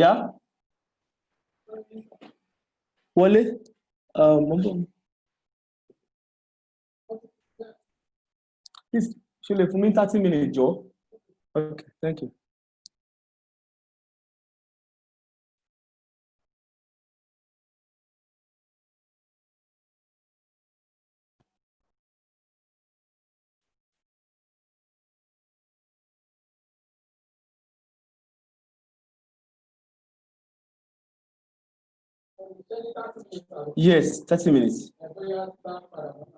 Yeah, Wale. Please, ṣe for me 30 minutes, Joe. Okay, thank you. Yes, 30 minutes.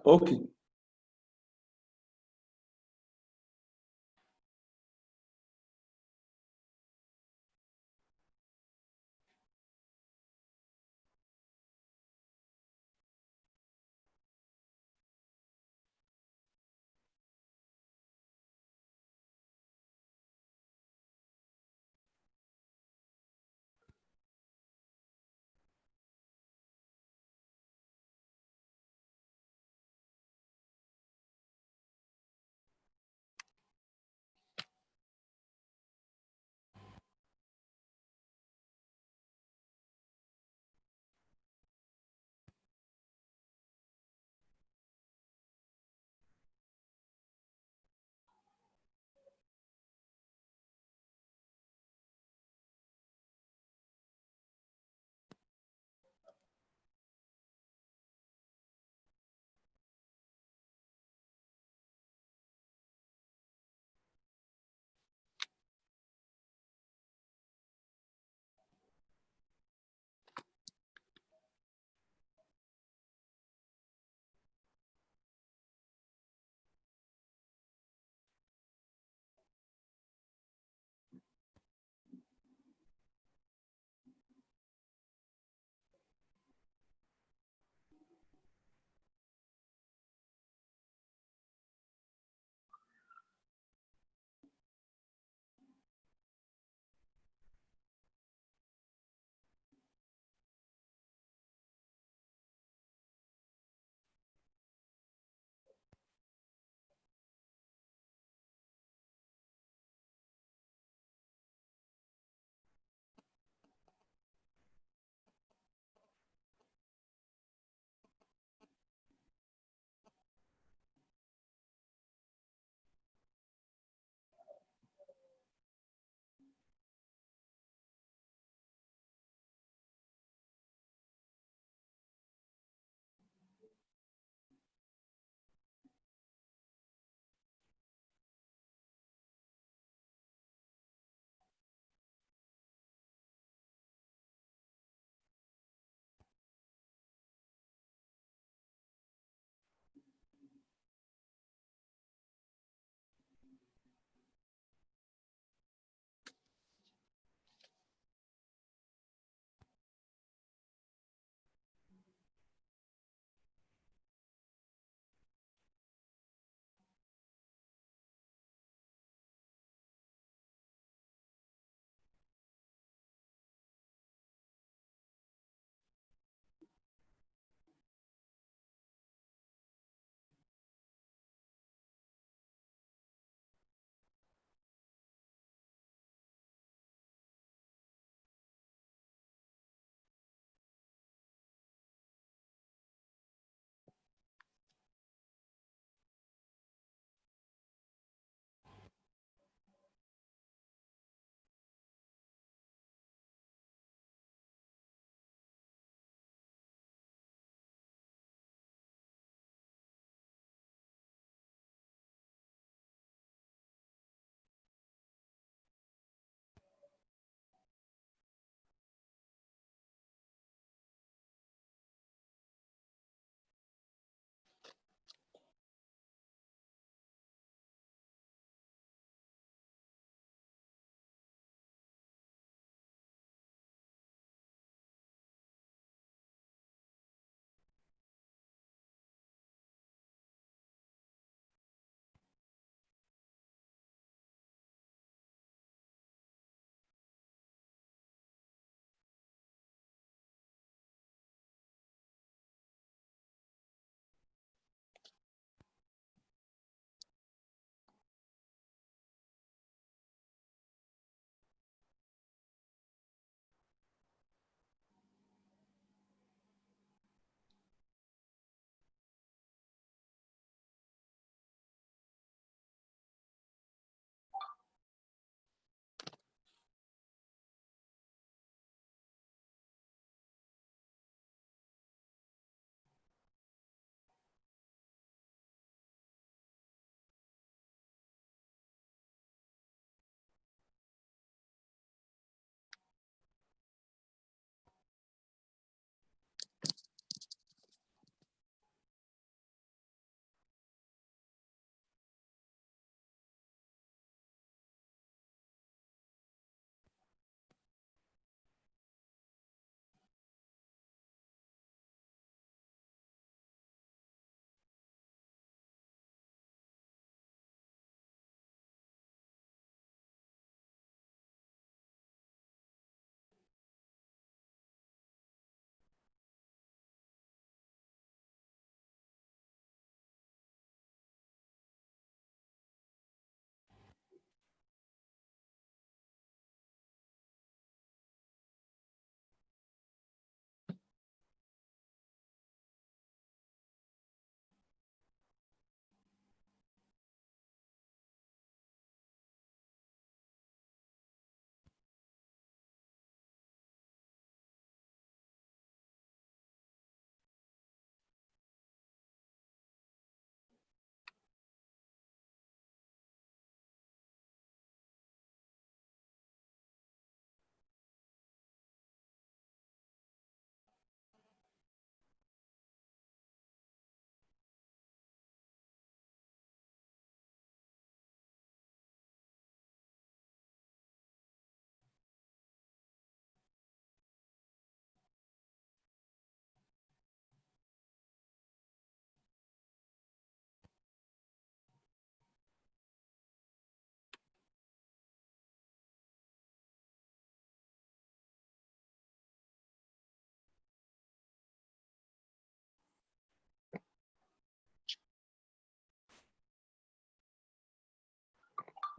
Okay.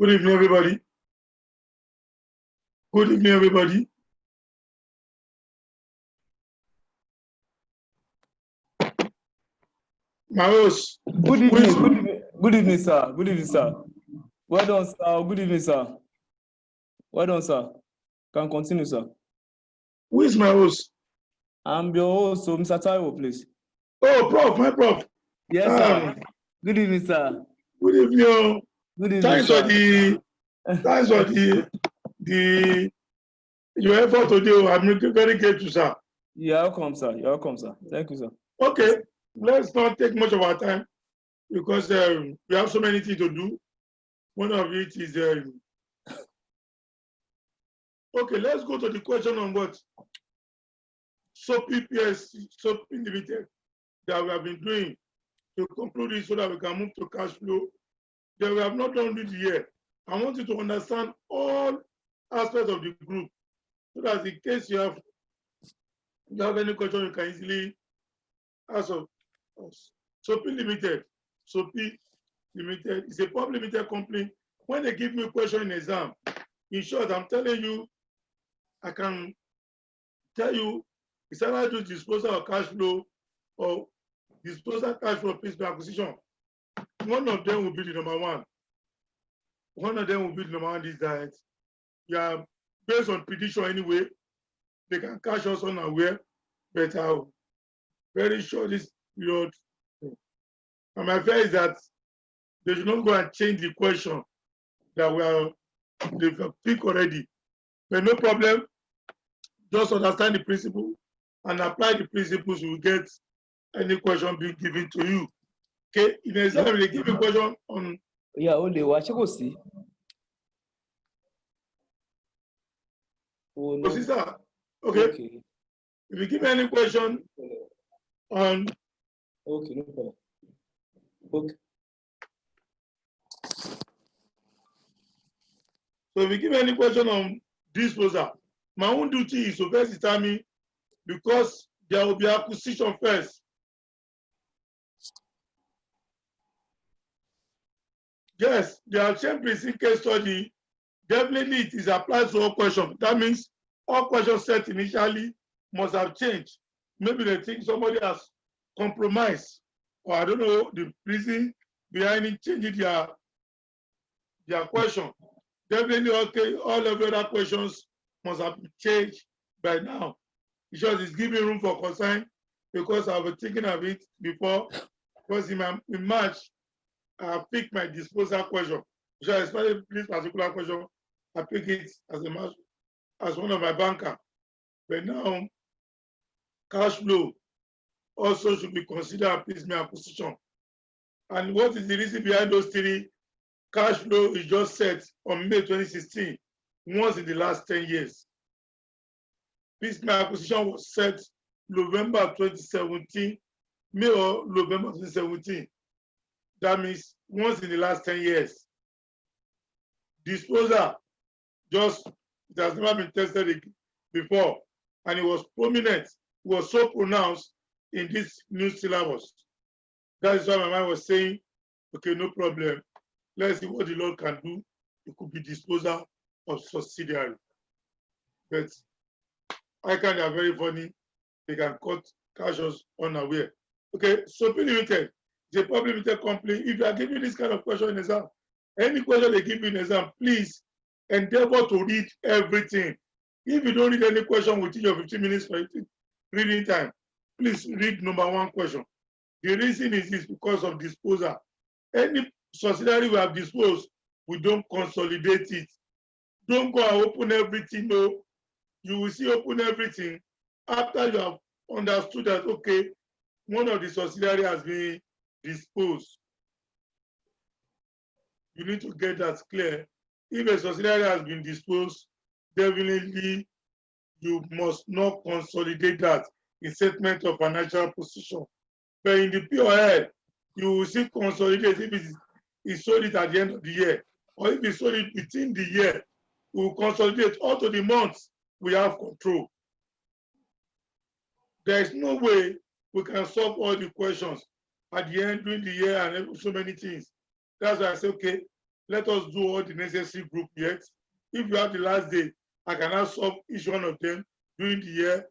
Good evening, everybody. Good evening, everybody. My host. Good evening. Good evening, sir. Good evening, sir. Well done, sir. Good evening, sir. Well done, sir. Can continue, sir. Who is my host? I'm your host, so Mr. Taiwo, please. Oh, Prof, my Prof. Yes, sir. Good evening, sir. Good evening. Good evening, Thanks sir. Thanks for your effort today. I'm very grateful, sir. You're welcome, sir. You're welcome, sir. Thank you, sir. Okay, let's not take much of our time because we have so many things to do. One of it is okay. Let's go to the question on what SOPI PSC, SOPI Limited, that we have been doing to conclude it so that we can move to cash flow. That we have not done it yet. I want you to understand all aspects of the group so that in case you have any question, you can easily ask us. SOPI Limited. SOPI Limited is a public limited company. When they give me a question in exam, in short, I'm telling you, I can tell you it's either to disposal of cash flow or disposal cash flow principal acquisition. One of them will be the number one. One of them will be the number one. Is that yeah, based on prediction anyway, they can catch us unaware, but I'm very sure this period. And my fear is that they should not go and change the question that they've picked already. But no problem. Just understand the principle and apply the principles. You will get any question being given to you. Okay, in exam, they give you a question on. Yeah, only watch go see. Oh, no. Sister, okay. If you give me any question on. Okay, no problem. Okay. So if you give me any question on disposal, my own duty is to first determine, because there will be acquisition first. Yes, the ancient pricing case study, definitely it is applied to all questions. That means all questions set initially must have changed. Maybe they think somebody has compromised, or I don't know the reason behind it changing their question. Definitely, okay, all of the other questions must have changed by now. It's just it's giving room for concern because I was thinking of it before. Because in March, I picked my disposal question. So especially this particular question, I picked it as one of my banker. But now, cash flow also should be considered as my acquisition. And what is the reason behind those three? Cash flow is just set on May 2016, once in the last 10 years. This my acquisition was set November 2017, May or November 2017. That means once in the last 10 years. Disposal, it has never been tested before, and it was prominent, it was so pronounced in this new syllabus. That is why my mind was saying, okay, no problem. Let's see what the Lord can do. It could be disposal of subsidiary. But I can they are very funny. They can cut cash us unaware. Okay, SOPI Limited is a public limited company. If you are giving this kind of question in exam, any question they give you in exam, please endeavor to read everything. If you don't read any question within your 15 minutes for reading time, please read number one question. The reason is this because of disposal. Any subsidiary we have disposed, we don't consolidate it. Don't go and open everything. No, you will see open everything after you have understood that, okay, one of the subsidiary has been disposed. You need to get that clear. If a subsidiary has been disposed, definitely you must not consolidate that in statement of financial position. But in the POL, you will see consolidate if he sold it at the end of the year, or if he sold it within the year, we will consolidate all to the months we have control. There is no way we can solve all the questions at the end during the year and so many things. That's why I say, okay, let us do all the necessary group yet. If you have the last day, I can now solve each one of them during the year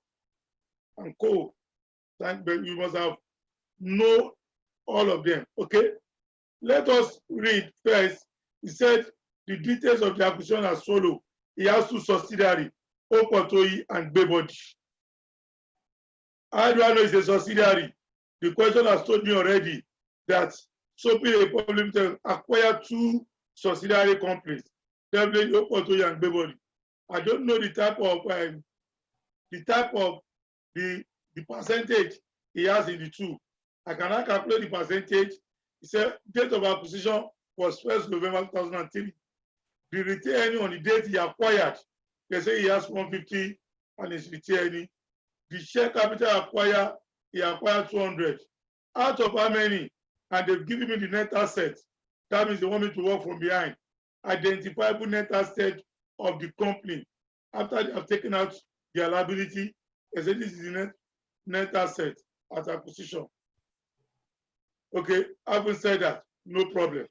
and co. But you must have know all of them. Okay. Let us read first. He said the details of the acquisition are follow. He has 2 subsidiaries, Opotoyi and Gbebodi. How do I know it's a subsidiary? The question has told me already that Sopi Republic acquired 2 subsidiary companies, definitely Opotoyi and Gbebodi. I don't know the type of the percentage he has in the 2. I cannot calculate the percentage. He said date of acquisition was 1st November 2003. The retained on the date he acquired, they say he has 150 and his retained. The share capital acquired, he acquired 200. Out of how many? And they've given me the net asset. That means they want me to work from behind. Identifiable net asset of the company. After they have taken out their liability, they say this is the net asset at acquisition. Okay, having said that, no problem.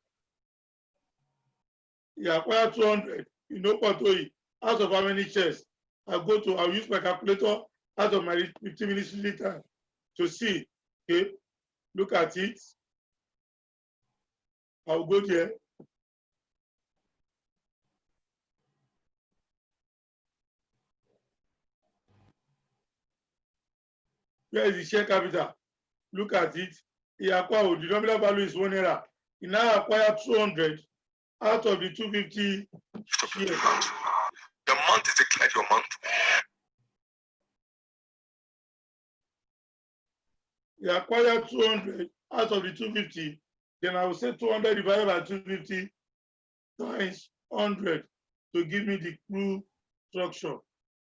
He acquired 200 in Opotoyi. Out of how many shares? I'll use my calculator out of my 15 minutes later to see. Okay, look at it. I'll go there. Where is the share capital? Look at it. He acquired, the nominal value is 1 naira. He now acquired 200 out of the 250 shares. The month is declared your month. He acquired 200 out of the 250. Then I will say 200 divided by 250 times 100 to give me the true structure.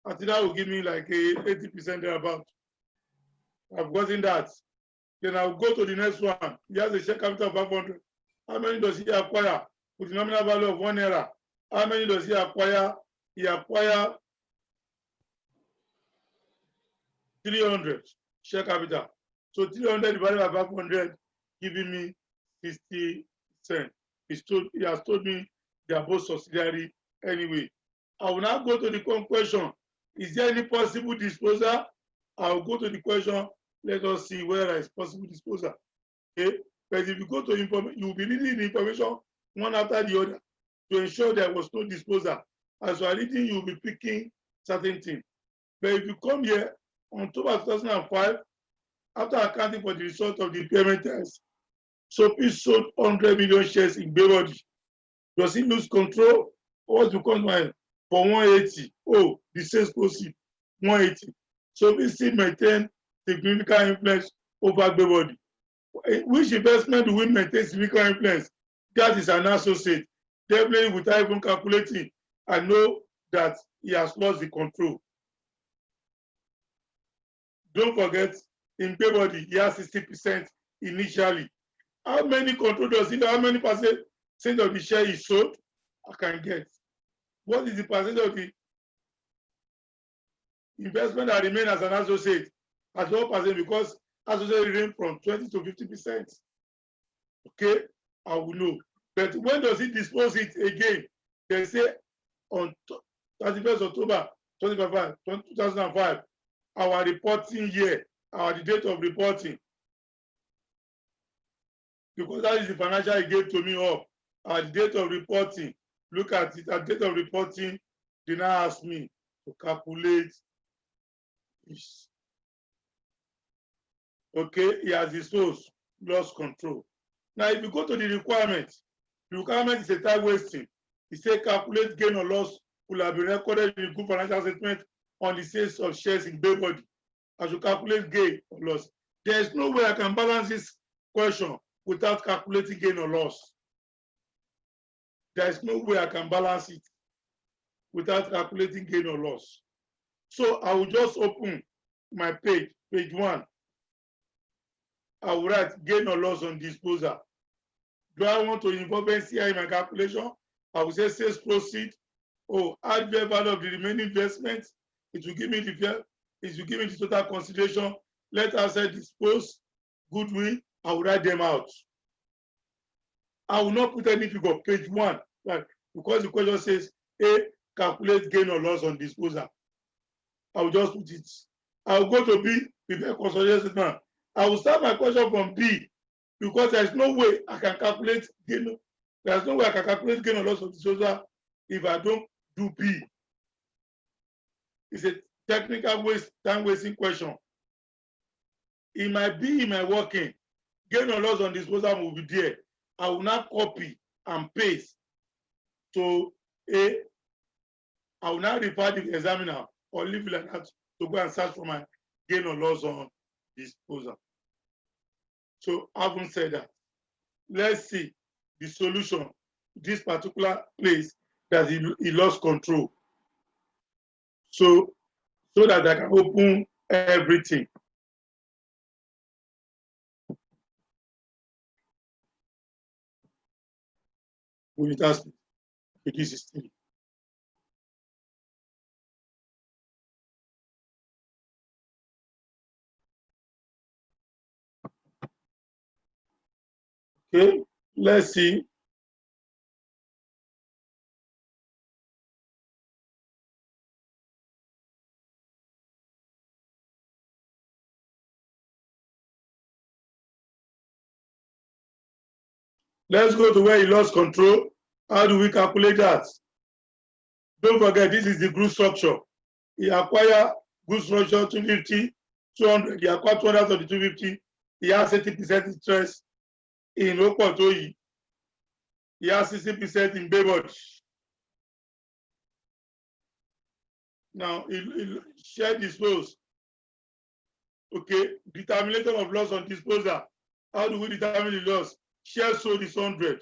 I think that will give me like a 80% thereabout. I've gotten that. Then I'll go to the next one. He has a share capital of 500. How many does he acquire with the nominal value of 1 naira? How many does he acquire? He acquires 300 share capital. So 300 divided by 500 giving me 60 cents. He has told me they are both subsidiary anyway. I will now go to the question. Is there any possible disposal? I will go to the question. Let us see where there is possible disposal. Okay? But if you go to information, you will be reading the information one after the other to ensure there was no disposal. As you are reading, you will be picking certain things. But if you come here on October 2005, after accounting for the result of the impairment test, Sopi sold 100 million shares in Gbebodi. Does he lose control? Or what becomes mine for 180? Oh, the sales proceed 180. Sopi still maintain significant influence over Gbebodi. Which investment do we maintain significant influence? That is an associate. Definitely without even calculating, I know that he has lost the control. Don't forget, in Gbebodi, he has 60% initially. How many control does he know? How many percent of the share he sold? I can get. What is the percent of the investment that remain as an associate? As 1%, because associate remain from 20 to 50%. Okay, I will know. But when does he dispose it again? They say on 31st October 2005, our reporting year, the date of reporting, because that is the financial he gave to me up. The date of reporting, look at it, at date of reporting, they now ask me to calculate this. Okay, he has disposed, lost control. Now, if you go to the requirement is a time wasting. It says calculate gain or loss will have been recorded in the group financial statement on the sales of shares in Gbebodi. I should calculate gain or loss. There is no way I can balance this question without calculating gain or loss. There is no way I can balance it without calculating gain or loss. So I will just open my page 1. I will write gain or loss on disposal. Do I want to involve NCI in my calculation? I will say sales proceed. Oh, add fair value of the remaining investment. It will give me the total consideration. Let us say dispose, goodwill. I will write them out. I will not put any figure. Page 1. Right. Because the question says, A, calculate gain or loss on disposal. I will just put it. I will go to B, prepare consolidated statement. I will start my question from B because there's no way I can calculate gain. There's no way I can calculate gain or loss of disposal if I don't do B. It's a technical time wasting question. In my B, in my working, gain or loss on disposal will be there. I will not copy and paste to A. I will not refer to the examiner or leave it like that to go and search for my gain or loss on disposal. So having said that, let's see the solution. This particular place that he lost control. So that I can open everything. When it has this is 3. Okay, let's see. Let's go to where he lost control. How do we calculate that? Don't forget, this is the group structure. He acquired group structure 250, 200. He acquired 200 of the 250. He has 80% interest in Okotoyi. He has 60% in Baybord. Now, he share dispose. Okay, determination of loss on disposal. How do we determine the loss? Share sold is 100.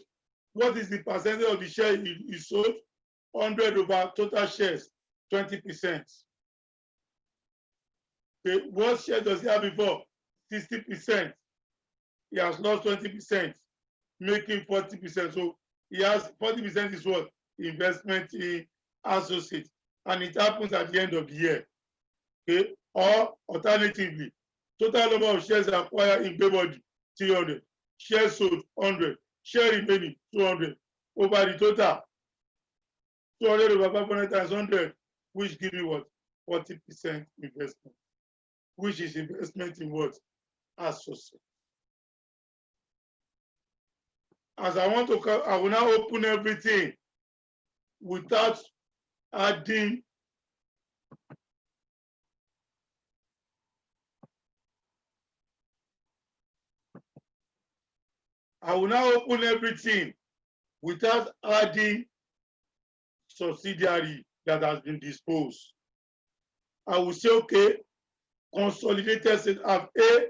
What is the percentage of the share he sold? 100 over total shares, 20%. Okay, what share does he have before? 60%. He has lost 20%, making 40%. So he has 40% is what? Investment in associates. And it happens at the end of the year. Okay, or alternatively, total number of shares acquired in Baybody, 300. Shares sold, 100. Share remaining, 200. Over the total, 200 over 500 times 100, which gives you what? 40% investment. Which is investment in what? Associate. As I want to, I will now open everything without adding without adding subsidiary that has been disposed. I will say, okay, consolidated set of A,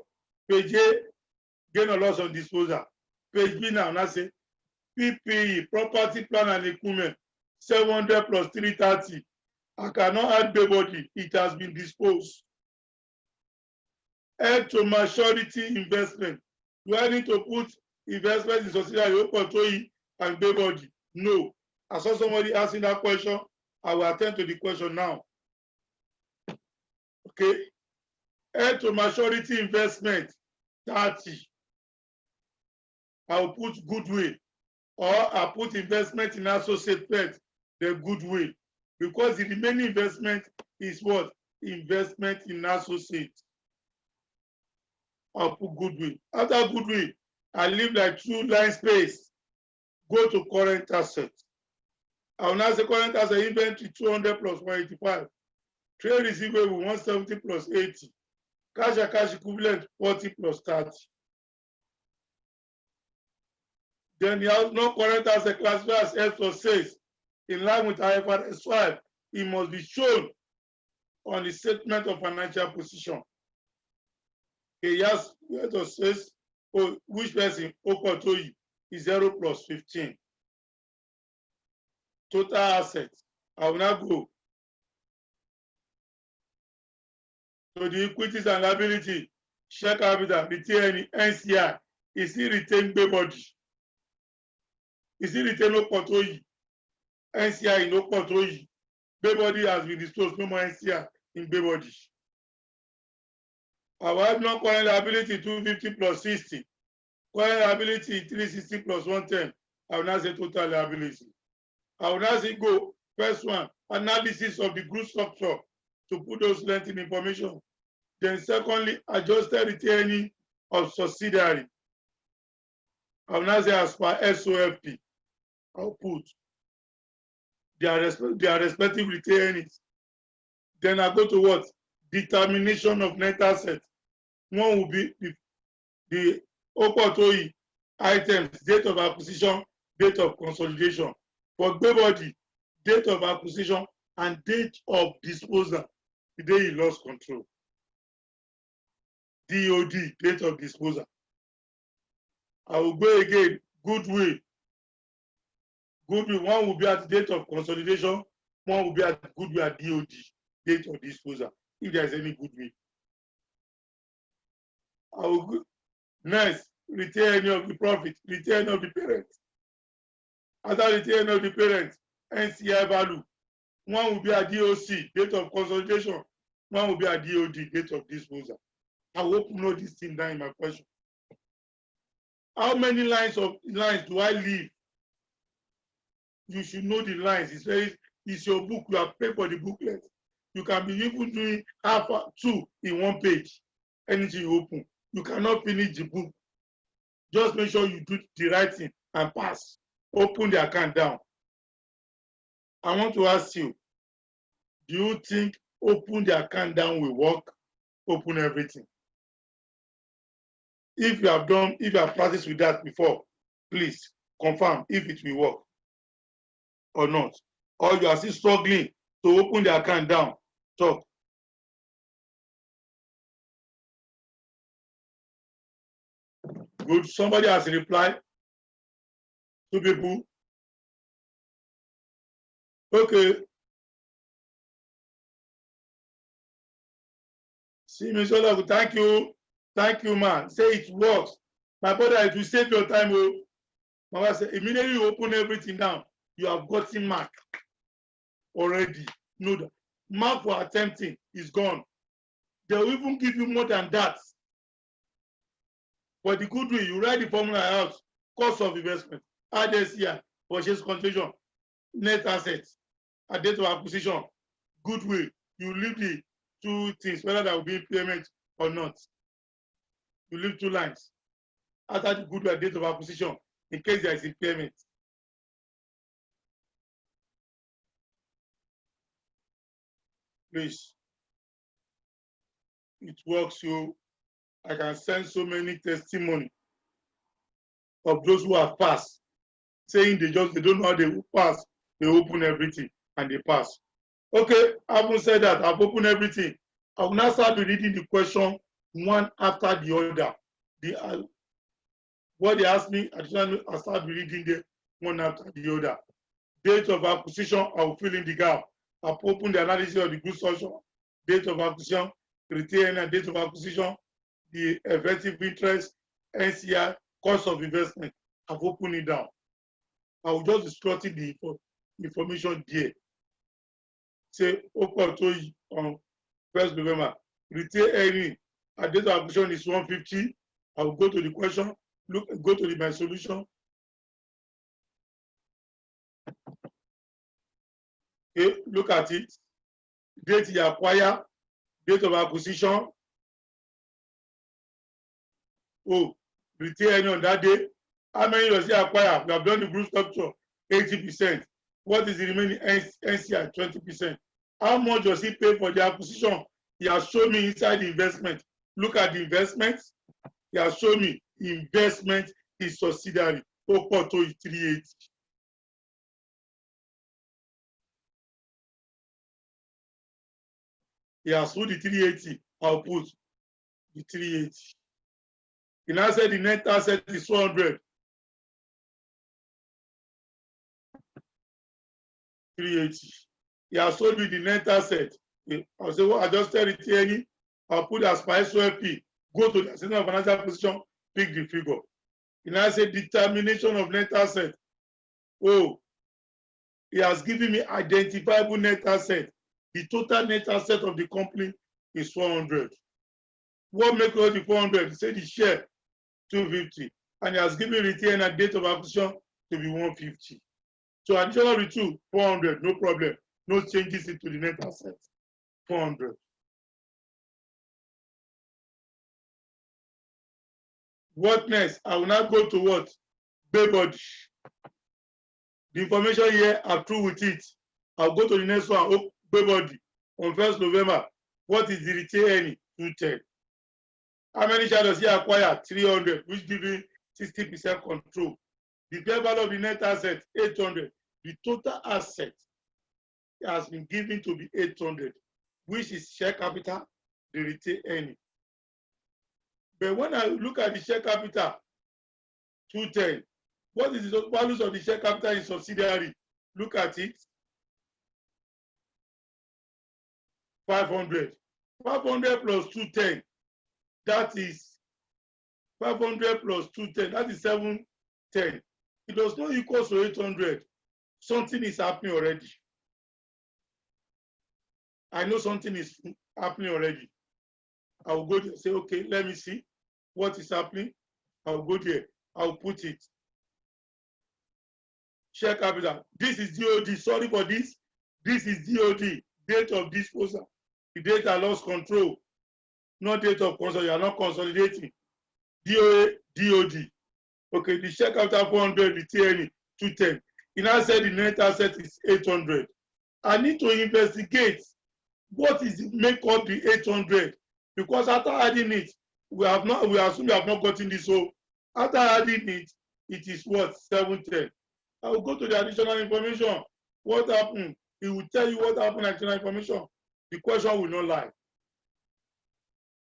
page A, gain or loss on disposal. Page B now, I say PPE, property, plant and equipment, 700 plus 330. I cannot add Baybody, it has been disposed. Head to maturity investment. Do I need to put investment in subsidiary Okotoyi and Baybody? No. I saw somebody asking that question. I will attend to the question now. Okay. Head to maturity investment, 30. I will put goodwill, or I put investment in associate pet, the goodwill, because the remaining investment is what? Investment in associate. I'll put goodwill. After goodwill, I leave like 2 line space. Go to current assets. I will now say current asset inventory 200 plus 185. Trade receivable 170 plus 80. Cash and cash equivalent 40 plus 30. Then you have no current asset classified as F plus 6. In line with IFRS 5, it must be shown on the statement of financial position. Okay, yes, let us say, oh, which person? Okotoyi is 0 plus 15. Total assets. I will now go to the equities and liability. Share capital, retain NCI. Is he retained Baybody? Is he retained Okotoyi? NCI in Okotoyi. Baybody has been disclosed, no more NCI in Baybody. Our have non-current liability 250 plus 60. Current liability 360 plus 110. I will now say total liability. I will now say go. First one, analysis of the group structure to put those length in information. Then secondly, adjusted retaining of subsidiary. I will now say as per SOFP. I'll put their respective retainings. Then I go to what? Determination of net asset. One will be the Okotoi items, date of acquisition, date of consolidation. For Gbebodi, date of acquisition and date of disposal, the day he lost control. DOD, date of disposal. I will go again, goodwill. Goodwill, one will be at the date of consolidation, one will be at goodwill at DOD, date of disposal, if there is any goodwill. I will go next, retain of the profit, retain of the parent. After retain of the parent, NCI value. One will be at DOC, date of consolidation, one will be at DOD, date of disposal. I hope you know this thing down in my question. How many lines do I leave? You should know the lines. It's your book. You have paid for the booklet. You can be even doing two in one page. Anything you open. You cannot finish the book. Just make sure you do the right thing and pass. Open the account down. I want to ask you, do you think open the account down will work? Open everything. If you have practiced with that before, please confirm if it will work or not. Or you are still struggling to open the account down. Talk. Good. Somebody has replied. Two people. Okay. See, Mr. Olagu, thank you. Thank you, man. Say it works. My brother, it will save your time. Oh. Mama said, immediately you open everything down, you have gotten mark already. Know that. Mark for attempting is gone. They'll even give you more than that. For the good way, you write the formula out, cost of investment, RDSCI, purchase consideration, net assets, a date of acquisition, goodwill. You leave the two things, whether there will be payment or not. You leave two lines. After the goodwill, date of acquisition, in case there is impairment. Please. It works. I can send so many testimony of those who have passed, saying they don't know how they will pass. They open everything and they pass. Okay, having said that, I've opened everything. I will now start reading the question one after the other. What they asked me, I start reading them one after the other. Date of acquisition, I will fill in the gap. I've opened the analysis of the group structure, date of acquisition, retain and date of acquisition, the effective interest, NCI, cost of investment. I've opened it down. I will just disclose the information there. Say, on 1st November, retain earning, at date of acquisition is 150. I will go to the question, go to my solution. Okay, look at it. Date you acquire, date of acquisition. Oh, retain on that day. How many does he acquire? We have done the group structure, 80%. What is the remaining NCI, 20%? How much does he pay for the acquisition? He has shown me inside the investment. Look at the investments. He has shown me investment is subsidiary. Okoto is 380. He has put the 380. I'll put the 380. He now said the net asset is 400. 380. He has told me the net asset. I'll say, well, adjusted retaining. I'll put as per SOFP. Go to the assessment of financial position, pick the figure. He now said determination of net asset. Oh, he has given me identifiable net asset. The total net asset of the company is 400. What makes all the 400? He said the share 250. And he has given retain a date of acquisition to be 150. So additional with 2, 400, no problem. No changes into the net assets. 400. What next? I will now go to what? Bay body. The information here, I'm through with it. I'll go to the next one. Oh, Bay body. On 1st November, what is the retail earning? 210. How many shares does he acquire? 300, which gives him 60% control. The fair value of the net asset, 800. The total asset has been given to be 800, which is share capital, the retail earning. But when I look at the share capital, 210, what is the values of the share capital in subsidiary? Look at it. 500. 500 plus 210, that is 500 plus 210, that is 710. It does not equal to 800. Something is happening already. I know something is happening already. I will go there and say, okay, let me see what is happening. I will go there. I will put it. Share capital. This is DOD. Sorry for this. This is DOD. Date of disposal. The date I lost control. Not date of consolidation. You are not consolidating. DOD. Okay, the share capital 400, the TNE 210. He now said the net asset is 800. I need to investigate what is the make up the 800, because after adding it, we assume we have not gotten this. So after adding it, it is what? 710. I will go to the additional information. What happened? He will tell you what happened. Additional information. The question will not lie.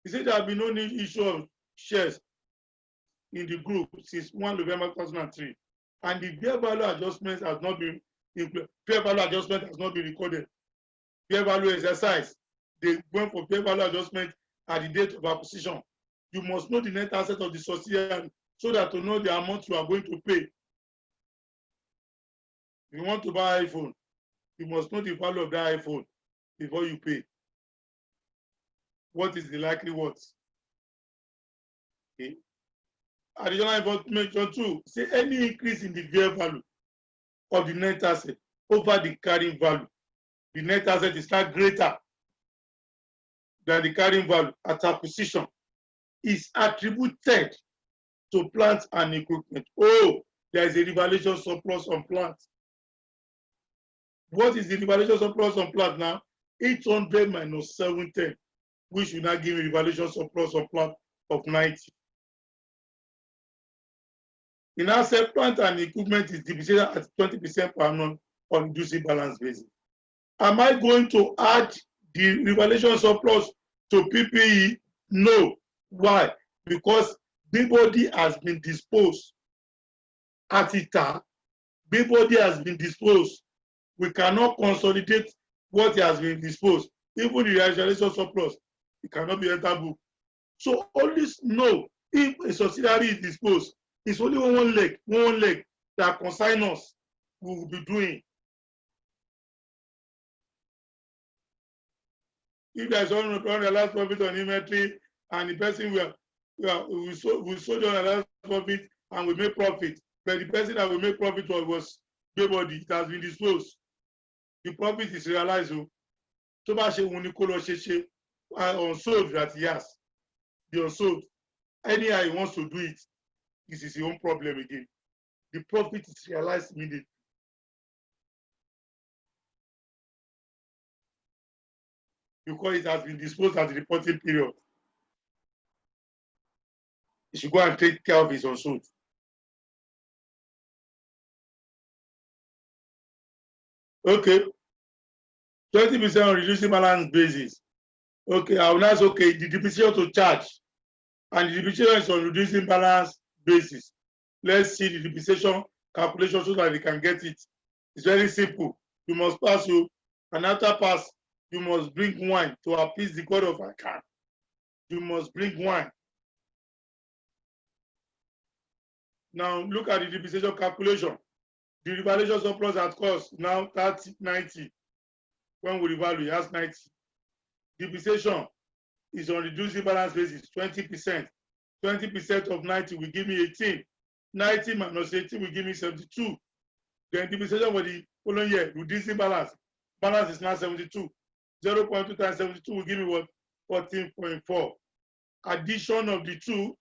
He said there have been no need issue of shares in the group since 1 November 2003, and the fair value adjustment has not been recorded. Fair value exercise, they went for fair value adjustment at the date of acquisition. You must know the net asset of the subsidiary so that to know the amount you are going to pay. If you want to buy an iPhone, you must know the value of that iPhone before you pay. What is the likely worth? Okay. Additional information too, say any increase in the fair value of the net asset over the carrying value. The net asset is not greater than the carrying value at acquisition is attributed to plants and equipment. Oh, there is a revaluation surplus on plants. What is the revaluation surplus on plant now? 800 minus 710, which will now give a revaluation surplus on plant of 90. In asset, plant and equipment is depreciated at 20% per annum on reducing balance basis. Am I going to add the revaluation surplus to PPE? No. Why? Because Peabody has been disposed. At ITA, Peabody has been disposed. We cannot consolidate what has been disposed. Even the revaluation surplus, it cannot be entered book. So always know if a subsidiary is disposed, it's only one leg that consignors will be doing. If there is one last profit on inventory and the person we sold on the last profit and we make profit, but the person that will make profit was Peabody, it has been disclosed. The profit is realized. So much unsold that he has. The unsold. Anyhow he wants to do it, this is his own problem again. The profit is realized immediately. Because it has been disposed at the reporting period. He should go and take care of his unsold. Okay. 20% on reducing balance basis. Okay, I will ask, okay, the depreciation to charge. And the depreciation is on reducing balance basis. Let's see the depreciation calculation so that we can get it. It's very simple. You must pass you, and after pass, you must bring wine to appease the God of Akan. You must bring wine. Now look at the depreciation calculation. The revaluation surplus at cost now 90. When we revalue, it has 90. Depreciation is on reducing balance basis, 20%. 20% of 90 will give me 18. 90 minus 18 will give me 72. Then depreciation for the following year, reducing balance. Balance is now 72. 0.2 times 72 will give me what? 14.4. Addition of the two,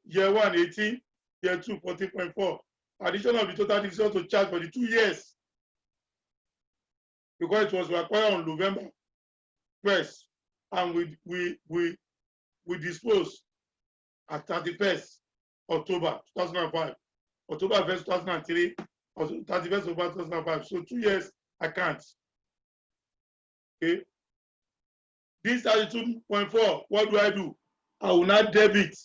year 1, 18, year 2, 14.4. Addition of the total depreciation to charge for the 2 years. Because it was acquired on November 1st, and we disposed at 31st October 2005, October 1st, 2003, or 31st October 2005. So 2 years I can't. Okay. This 32.4, what do? I will not debit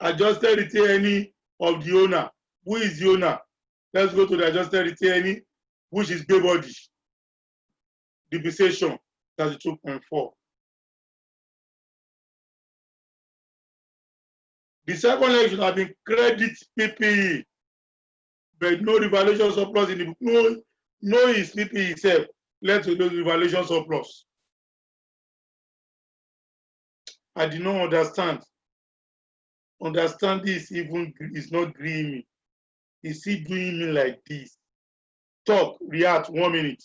adjusted retained of the owner. Who is the owner? Let's go to the adjusted retained, which is Baybody. Depreciation 32.4. The second leg should have been credit PPE, but no revaluation surplus in the book. No is PPE itself led to those revaluation surplus. I did not understand. Understand this even is not agreeing me. Is he doing me like this? Talk, react 1 minute.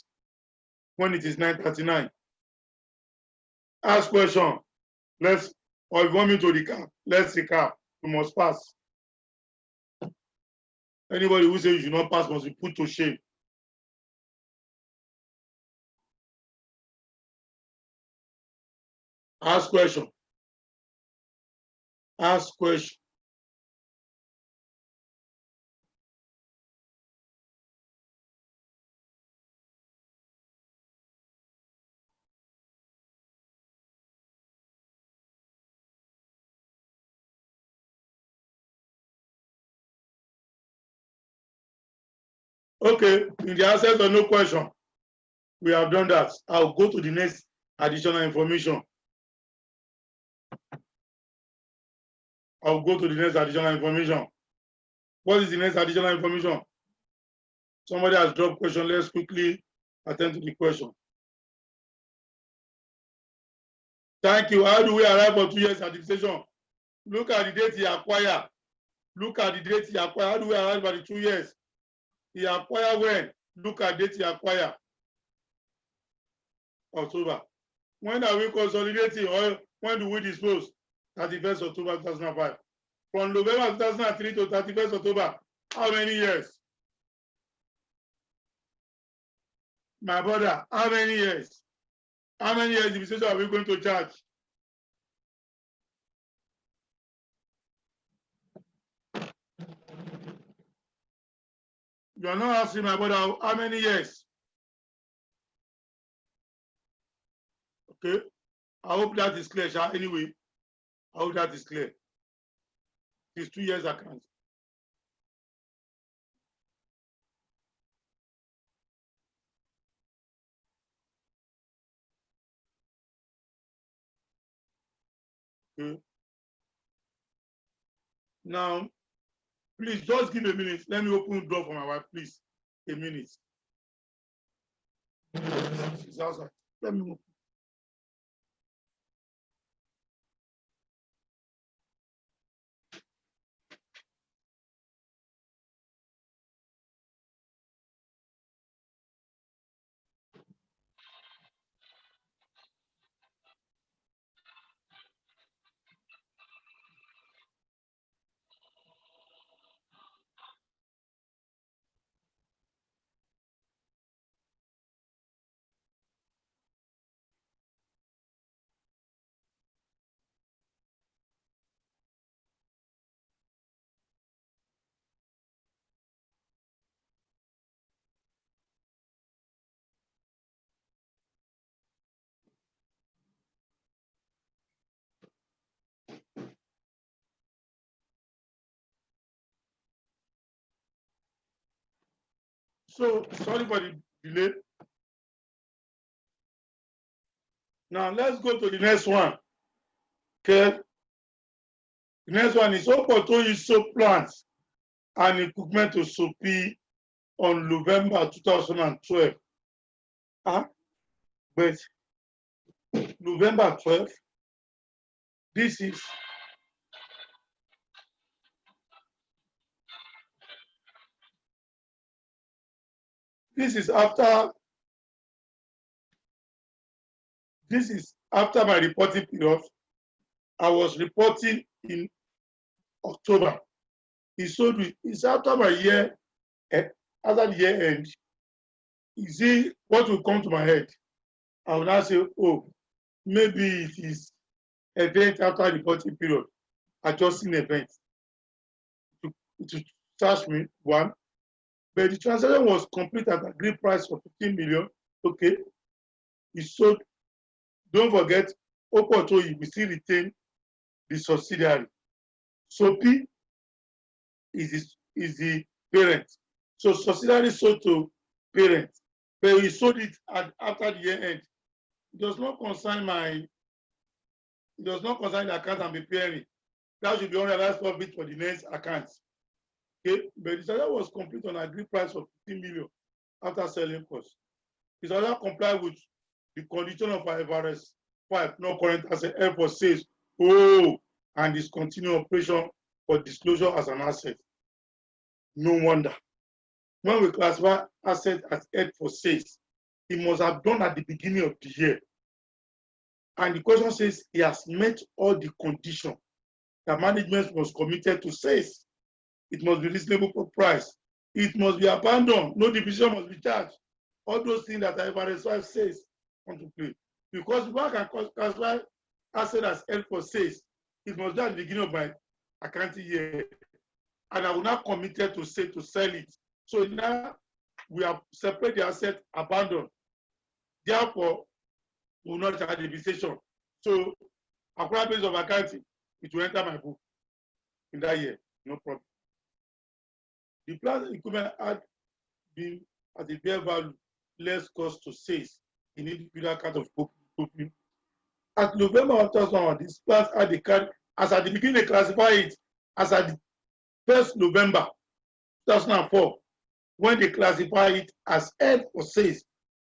When it is 9:39. Ask question. Or if you want me to recap, let's recap. You must pass. Anybody who says you should not pass must be put to shame. Ask question. Ask question. Okay, in the absence of no question, we have done that. I'll go to the next additional information. I'll go to the next additional information. What is the next additional information? Somebody has dropped question. Let's quickly attend to the question. Thank you. How do we arrive for 2 years administration? Look at the date he acquired. Look at the date he acquired. How do we arrive by the 2 years? He acquired when? Look at the date he acquired. October. When are we consolidating or when do we dispose? 31st October 2005. From November 2003 to 31st October, how many years? My brother, how many years? How many years depreciation are we going to charge? You are not asking my brother how many years? Okay. I hope that is clear, Sha. Anyway, I hope that is clear. It's 2 years account. Okay. Now, please just give a minute. Let me open the door for my wife, please. A minute. She's outside. Let me open. So, sorry for the delay. Now, let's go to the next one. Okay. The next one is Opoto soap plants and equipment to SOPI on November 2012. But November 12th, this is This is after my reporting period. I was reporting in October. It's after my year, after the year end. You see what will come to my head. I will now say, oh, maybe it is event after reporting period, adjusting event to charge me one. But the transaction was complete at agreed price of 15 million. Okay. He sold. Don't forget, Okotoyi, we still retain the subsidiary. SOPI is the parent. So subsidiary sold to parent, but he sold it after the year end. It does not concern the account I'm preparing. That should be unrealized profit for the next account. Okay, but the transaction was complete on agreed price of 15 million after selling cost. It also complied with the condition of IFRS 5, no current asset, F4 says, and discontinue operation for disclosure as an asset. No wonder. When we classify asset as held for sales, it must have done at the beginning of the year. And the question says he has met all the conditions that management was committed to sales. It must be reasonable for price. It must be abandoned. No depreciation must be charged. All those things that IFRS 5 says come to play. Because one can classify asset as held for sales, it must be at the beginning of my accounting year. And I will not committed to sell it. So now we have separated the asset, abandoned. Therefore, we will not charge depreciation. So, according to base of accounting, it will enter my book in that year, no problem. The plant equipment had been at a fair value, less cost to sales in individual account of booking. At November 2001, this plant had the card, as at the beginning, they classify it as at the 1st November 2004, when they classify it as held for sales.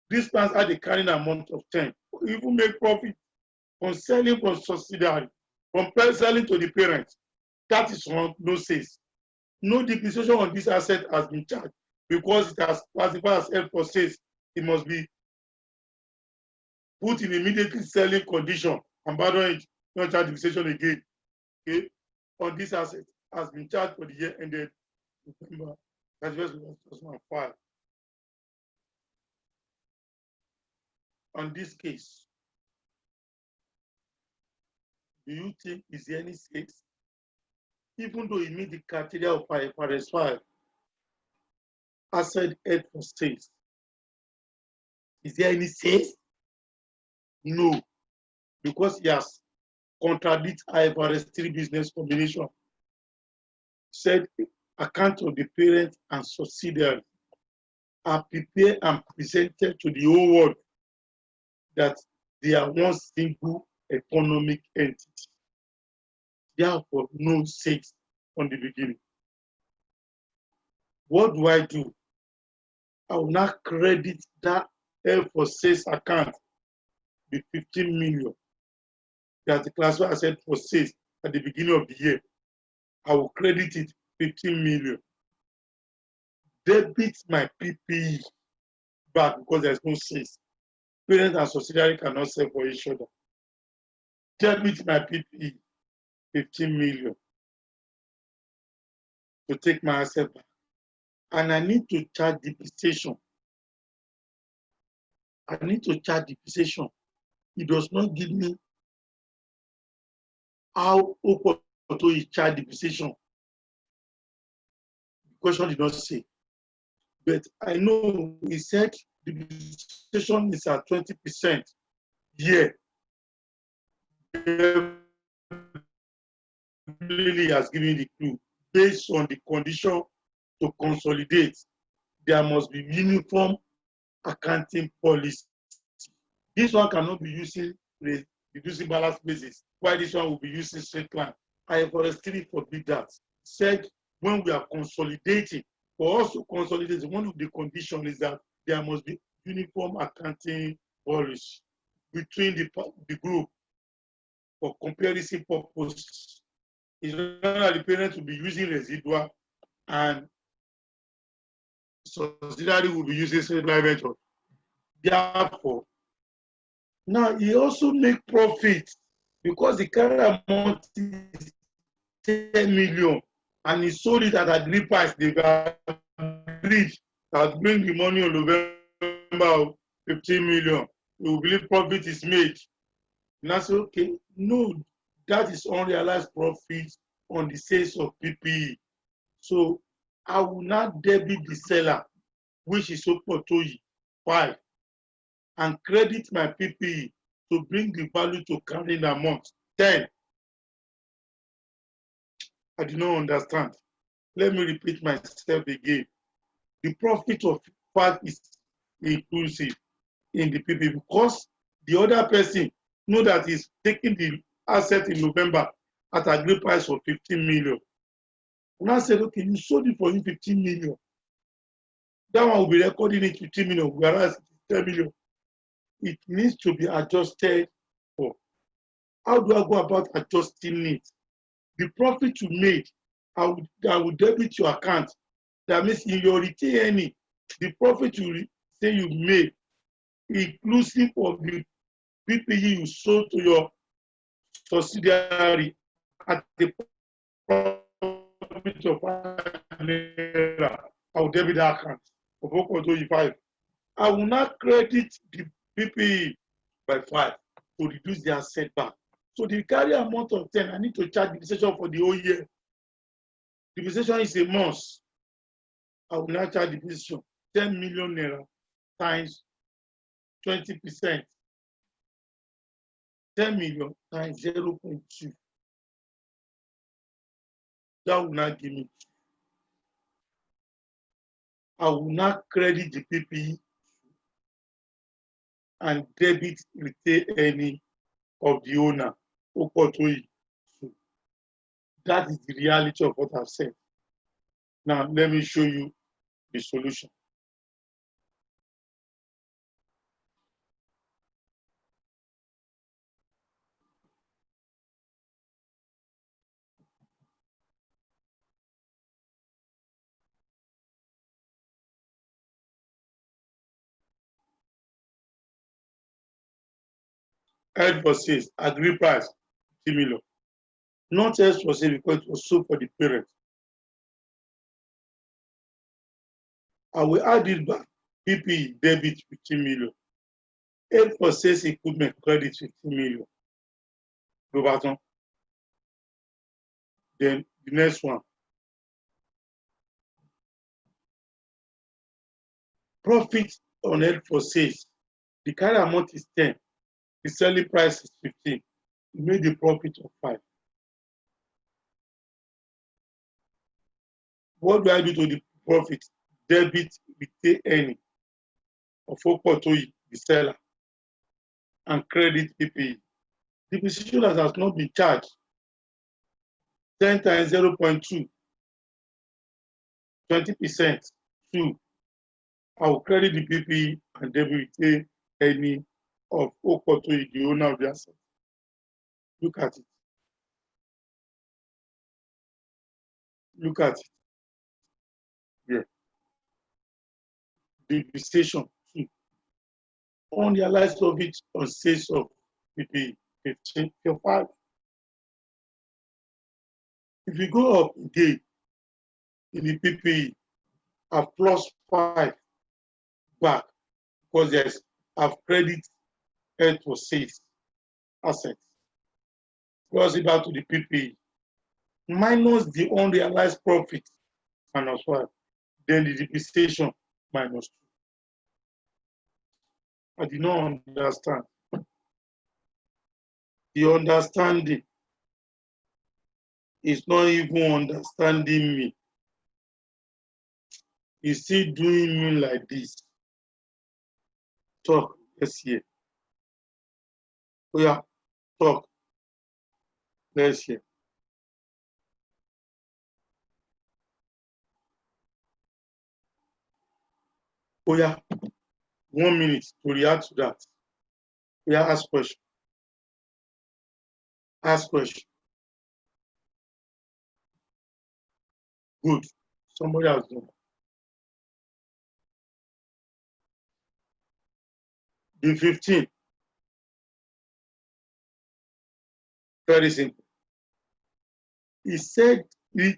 These plants had a carrying amount of 10. Even make profit from selling from subsidiary, from selling to the parents. That is wrong, no sales. No depreciation on this asset has been charged because it has classified as held for sales. It must be put in immediately selling condition and abandon it, not charge depreciation again. Okay, on this asset has been charged for the year ended November 2005. On this case, do you think is there any sales? Even though it meets the criteria of IFRS 5, asset held for sales, is there any sales? No, because he has contradicted IFRS 3 business combination. Said account of the parent and subsidiary are prepared and presented to the whole world that they are one single economic entity. Therefore, no sales from the beginning. What do? I will not credit that held for sales account with 15 million that the classified asset for sales at the beginning of the year. I will credit it 15 million. Debit my PPE back because there's no sales. Parent and subsidiary cannot sell for each other. Debit my PPE 15 million to take my asset back. And I need to charge depreciation. It does not give me how Okotoyi charge depreciation. The question did not say. But I know he said the depreciation is at 20% year. Really has given the clue. Based on the condition to consolidate, there must be uniform accounting policy. This one cannot be using reducing balance basis. Why this one will be using straight line? IFRS 3 forbid that. Said when we are consolidating, for us to consolidate, one of the conditions is that there must be uniform accounting policy between the group for comparison purposes. It's not that the parents will be using residual and subsidiary will be using satellite venture. Therefore, now he also make profit because the carry amount is 10 million and he sold it at agreed price. They've agreed that bring the money on November of 15 million. You believe profit is made. And I say, okay, no, that is unrealized profit on the sales of PPE. So I will not debit the seller, which is Opotoyi, 5, and credit my PPE to bring the value to carrying amount, 10. I do not understand. Let me repeat myself again. The profit of fact is inclusive in the PPE because the other person know that he's taking the asset in November at a agreed price of 15 million. And I said, okay, you sold it for him 15 million. That one will be recording it 15 million, whereas it's 10 million. It needs to be adjusted for. How do I go about adjusting it? The profit you made, I will debit your account. That means in your retained earning, the profit you say you made, inclusive of the PPE you sold to your subsidiary at the profit of naira, I will debit that account of 4.25. I will not credit the PPE by 5 to reduce their setback. So the carry amount of 10, I need to charge depreciation for the whole year. Depreciation is a must. I will not charge depreciation 10 million naira times 20%. 10 million times 0.2. That will not give me. I will not credit the PPE and debit retain any of the owner. That is the reality of what I've said. Now, let me show you the solution. Held for sales, agreed price, 50 million. Not held for sale because it was sold for the parent. I will add it back. PPE debit 15 million. Held for sales equipment credit 15 million. Then the next one. Profit on held for sales. The carry amount is 10. The selling price is 15. You made a profit of 5. What do I do to the profit? Debit retain earning of Opotoyi, the seller, and credit PPE. Depreciation that has not been charged. 10 times 0.2, 20%. 2. I will credit the PPE and debit retain earning of Opotoyi, the owner of the asset. Look at it. Look at it. Yeah. Depreciation 2. Unrealized profit on sales of PPE 15, 5. If you go up again in the PPE, a plus 5 back because there's I've credit held for sales assets. Plus it back to the PPE minus the unrealized profit minus 5. Then the depreciation minus 2. I did not understand. The understanding is not even understanding me. He's still doing me like this. Talk, let's hear. Oh yeah, talk. Let's hear. Oh yeah, 1 minute to react to that. Oh yeah, ask question. Ask question. Good. Somebody has done. the 15. Very simple. He said he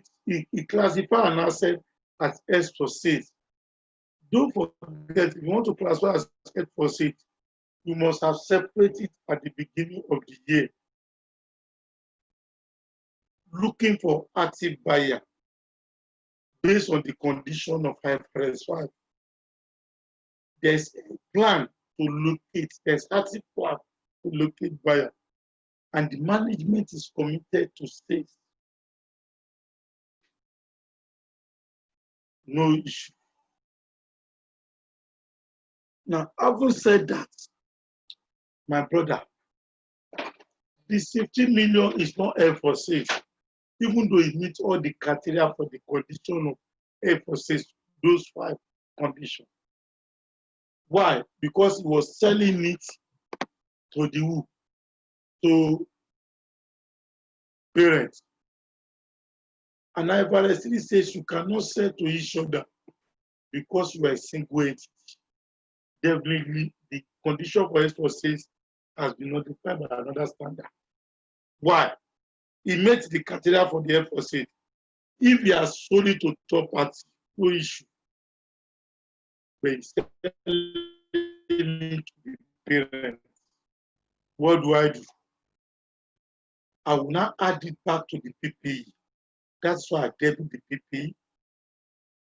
classified an asset as S for sales. Don't forget, if you want to classify as S for sales, you must have separated at the beginning of the year, looking for active buyer based on the condition of IFRS 5. There's a plan to locate, there's active plan to locate buyer, and the management is committed to sales. No issue. Now, having said that, my brother, this 15 million is not F for sales, even though it meets all the criteria for the condition of F for sales, those 5 conditions. Why? Because he was selling it to the who? To parents. And IFRS 3 says you cannot sell to each other because you are a single entity. Definitely, the condition for S for sales has been notified by another standard. Why? He met the criteria for the F for sales. If he has sold it to third party, no issue. But he's selling it to the parents. What do? I will now add it back to the PPE. That's why I debit the PPE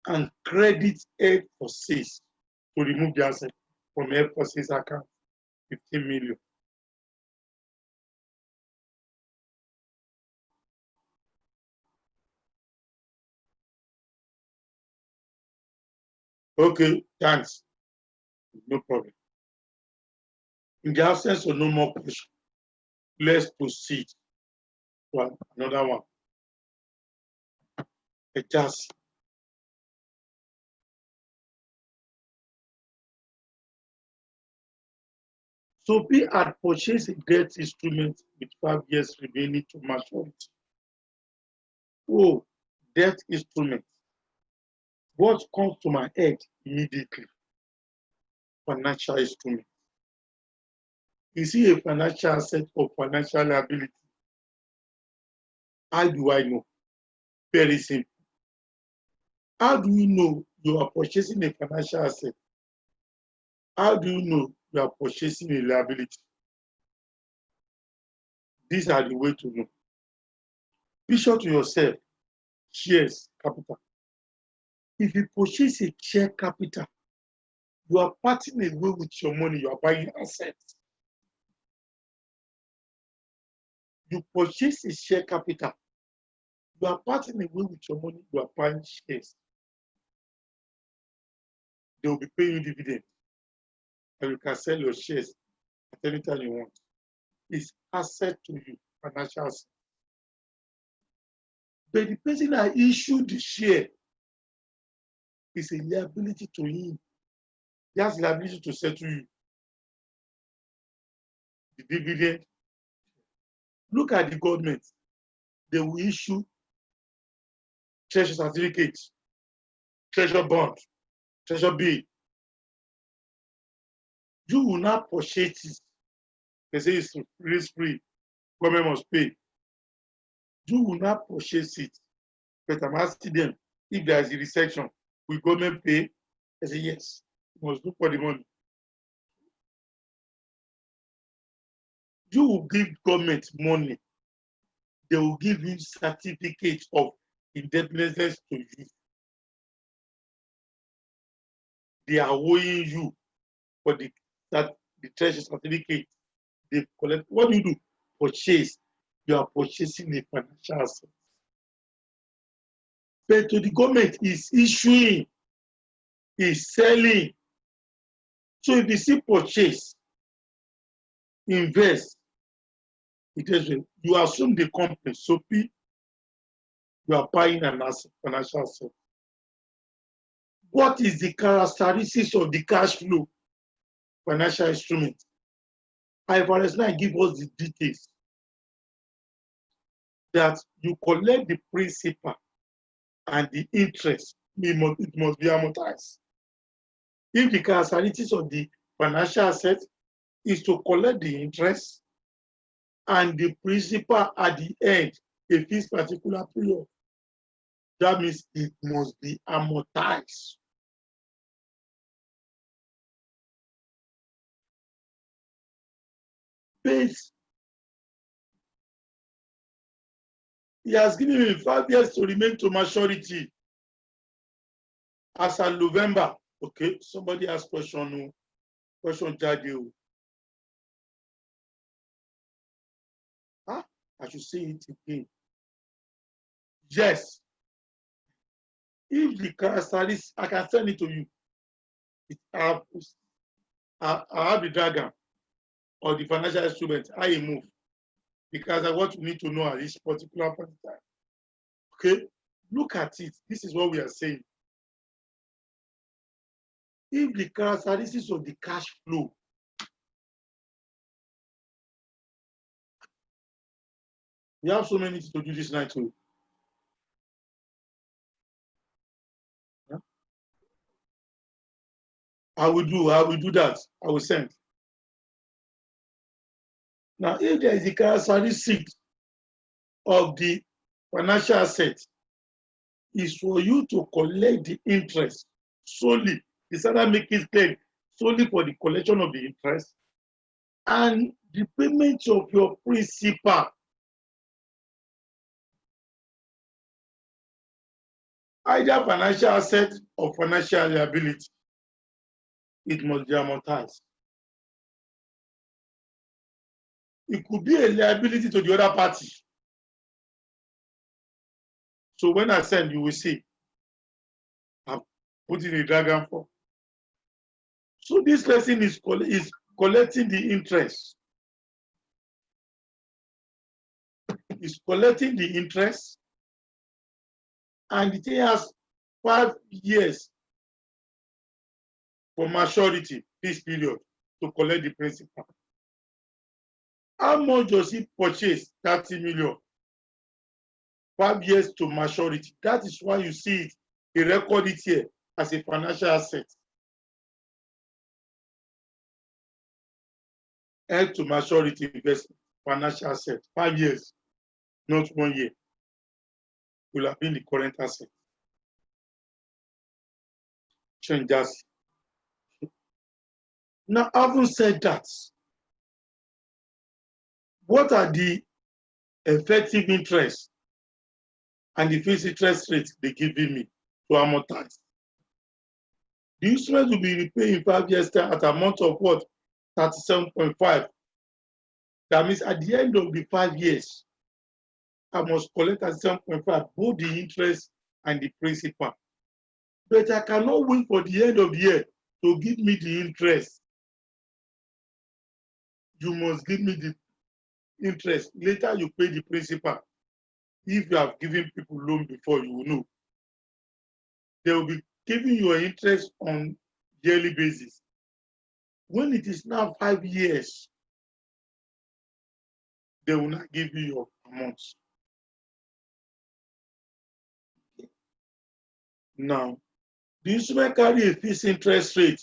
and credit F for sales to remove the asset from F for sales account, 15 million. Okay, thanks. No problem. In the absence of no more question, let's proceed to another one. A just. SOPI had purchased a debt instrument with 5 years remaining to maturity. Oh, debt instrument. What comes to my head immediately? Financial instrument. Is he a financial asset or financial liability? How do I know? Very simple. How do you know you are purchasing a financial asset? How do you know you are purchasing a liability? These are the way to know. Be sure to yourself, shares capital. If you purchase a share capital, you are parting away with your money, you are buying assets. You purchase a share capital, you are parting away with your money, you are buying shares. They will be paying you dividends, and you can sell your shares at any time you want. It's asset to you, financial asset. But the person that issued the share is a liability to him. He has liability to settle you. The dividend. Look at the government. They will issue treasury certificates, treasury bond, treasury bill. You will not purchase it. They say it's risk-free. Government must pay. You will not purchase it. But I'm asking them, if there is a recession, will government pay? They say yes. You must look for the money. You will give government money. They will give you certificates of indebtedness to you. They are owing you for the treasury certificate. They collect. What do you do? Purchase. You are purchasing a financial asset. But to the government is issuing, is selling. So if you see purchase, invest, you assume the company, SOPI, you are buying an asset, financial asset. What is the characteristics of the cash flow financial instrument? IFRS 9 give us the details that you collect the principal and the interest, it must be amortized. If the characteristics of the financial asset is to collect the interest and the principal at the end, a fixed particular period. That means it must be amortized. Base. He has given me 5 years to remain to maturity. As of November, okay, somebody asked question Jade. Huh? I should say it again. Yes. If the characteristics, I can send it to you. I have the dragon or the financial instrument, how you move. Because I want you need to know at this particular point in time. Okay? Look at it. This is what we are saying. If the characteristics of the cash flow we have so many things to do this night too. Yeah? I will do that. I will send. Now, if there is a characteristic of the financial asset, is for you to collect the interest solely. The seller make it clear solely for the collection of the interest and the payment of your principal. Either financial asset or financial liability, it must be amortized. It could be a liability to the other party. So when I send, you will see. I've put in a dragon form. So this person is collecting the interest. Is collecting the interest, and it has 5 years for maturity, this period, to collect the principal. How much does he purchase? 30 million. 5 years to maturity. That is why you see it. He record it here as a financial asset. Held to maturity investment, financial asset. 5 years, not 1 year. Will have been the current asset. Changes. Now, having said that, what are the effective interest and the fixed interest rate they giving me to amortize? The instrument will be repaid in 5 years' time at an amount of what? 37.5. That means at the end of the 5 years, I must collect 37.5, both the interest and the principal. But I cannot wait for the end of the year to give me the interest. You must give me the interest. Later, you pay the principal. If you have given people loan before, you will know. They will be giving you an interest on yearly basis. When it is now 5 years, they will not give you your amounts. Now, the instrument carry a fixed interest rate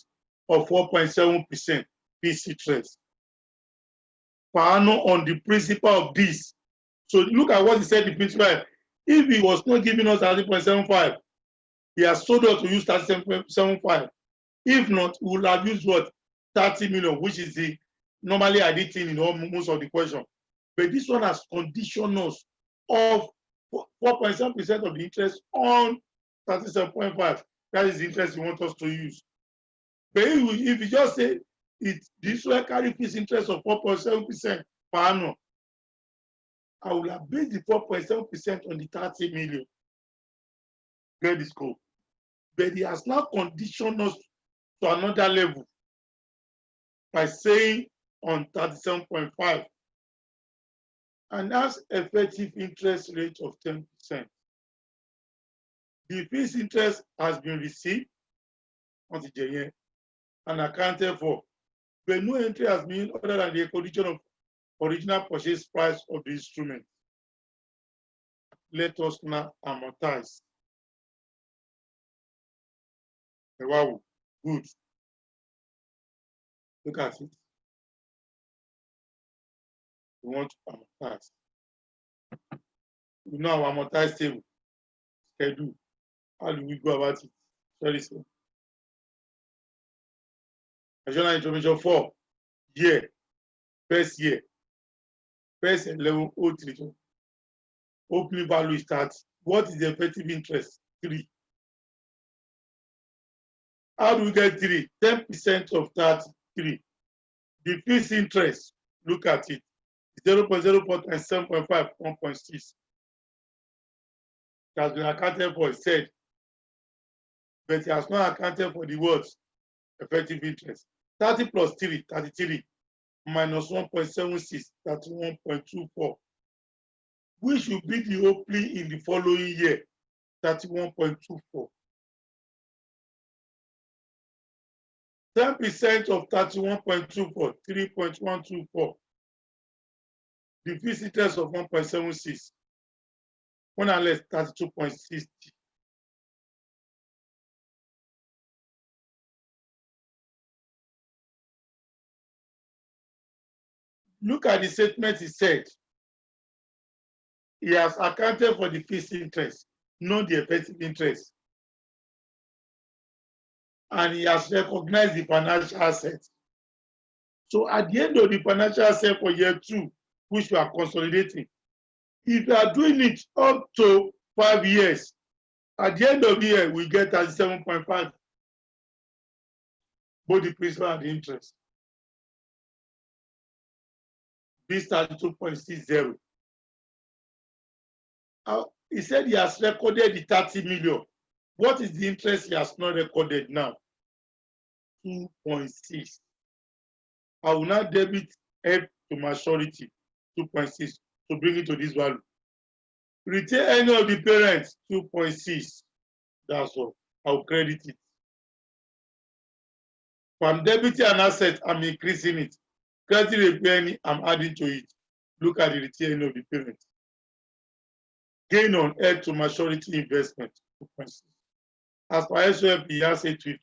of 4.7% fixed interest per annum on the principal of this. So look at what he said, the principal. If he was not giving us 30.75, he has sold us to use 37.75. If not, we will have used what? 30 million, which is the normally I did in most of the question. But this one has conditioned us of 4.7% of the interest on 37.5. That is the interest you want us to use. But if you just say this will carry fixed interest of 4.7% per annum, I will have based the 4.7% on the 30 million. Get this scope. But he has now conditioned us to another level by saying on 37.5. And that's effective interest rate of 10%. The fixed interest has been received and accounted for, but no entry has been other than the condition of original purchase price of the instrument. Let us now amortize. Wow, good. Look at it. We want to amortize. We know our amortized table schedule. How do we go about it? Very simple. Additional information 4. Year. First year. First 1103. Opening value is 30. What is the effective interest? 3. How do we get 3? 10% of 33. The fixed interest, look at it. 0.04 times 7.5, 1.6. It has been accounted for, it said, but it has not accounted for the words effective interest. 30 plus 3, 33, minus 1.76, 31.24. Which should be the opening in the following year? 31.24. 10% of 31.24, 3.124. The fixed interest of 1.76. 1 and less 32.60. Look at the statement he said. He has accounted for the fixed interest, not the effective interest. And he has recognized the financial assets. So at the end of the financial asset for year 2, which we are consolidating, if you are doing it up to 5 years, at the end of the year, we get 37.5, both the principal and the interest. This 32.60. He said he has recorded the 30 million. What is the interest he has not recorded now? 2.6. I will now debit head to maturity, 2.6, to bring it to this value. Retain any of the parents, 2.6. That's all. I'll credit it. If I'm debiting an asset, I'm increasing it. Credit repaying, I'm adding to it. Look at the retain of the parents. Gain on head to maturity investment, 2.6. As per SOP, he has 850.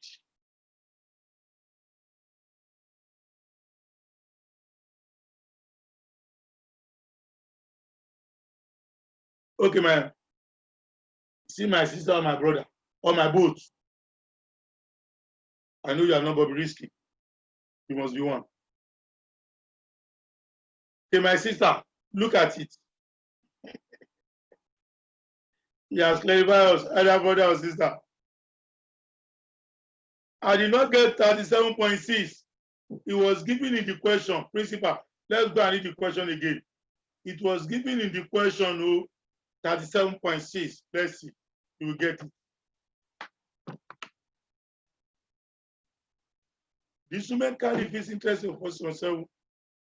Okay, man. See my sister or my brother or my boat. I know you are not going to be risky. You must be one. Okay, my sister, look at it. He has clarified us, either brother or sister. I did not get 37.6. It was given in the question, principal. Let's go and read the question again. It was given in the question, 37.6. Let's see. You will get it. The instrument carry fixed interest of 4.7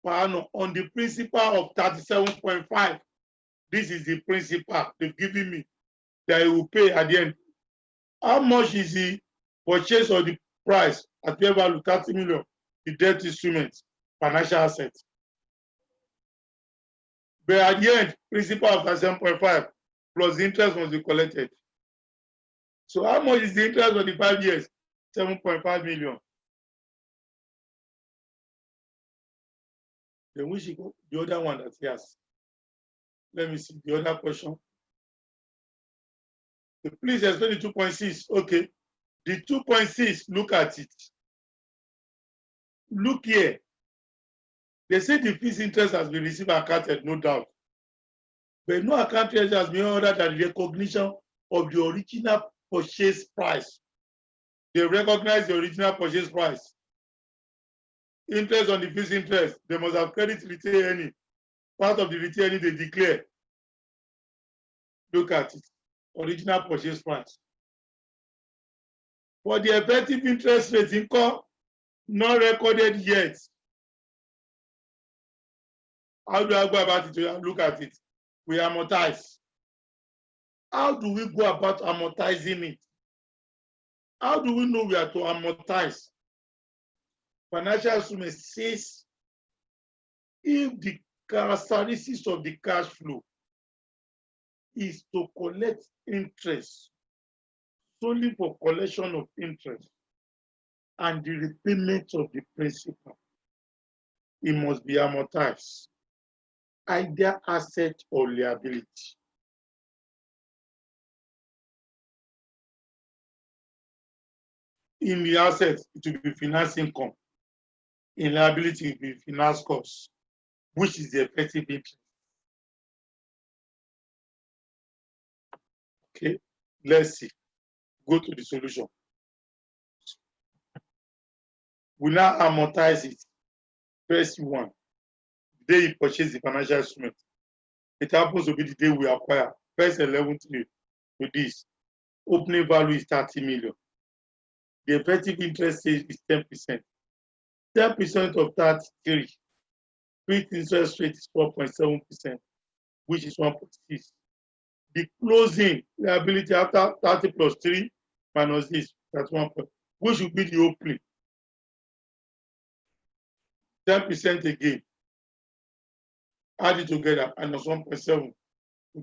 per annum on the principal of 37.5. This is the principal they've given me that he will pay at the end. How much is the purchase of the price at fair value 30 million? The debt instrument, financial assets. But at the end, principal of 37.5 plus the interest must be collected. So how much is the interest for the 5 years? 7.5 million. Then we should go the other one that he has. Let me see the other question. Please explain the 2.6. Okay. The 2.6, look at it. Look here. They say the fixed interest has been received and accounted, no doubt. But no account treasure has been other than the recognition of the original purchase price. They recognize the original purchase price. Interest on the fixed interest, they must have credit retaining. Part of the retaining they declare. Look at it. Original purchase price. For the effective interest rate income, not recorded yet. How do I go about it? Look at it. We amortize. How do we go about amortizing it? How do we know we are to amortize? Financial instrument says if the characteristics of the cash flow is to collect interest solely for collection of interest and the repayment of the principal, it must be amortized. either asset or liability. In the asset, it will be finance income. In liability, it will be finance costs, which is the effective interest. Okay, let's see. Go to the solution. We now amortize it. First one, the day you purchase the financial instrument, it happens to be the day we acquire. First 11th day with this. Opening value is 30 million. The effective interest rate is 10%. 10% of 33. Fixed interest rate is 4.7%, which is 1.6. The closing liability after 30 plus 3 minus this, that's 1 point, which should be the opening. 10% again. Add it together, and that's 1.7 to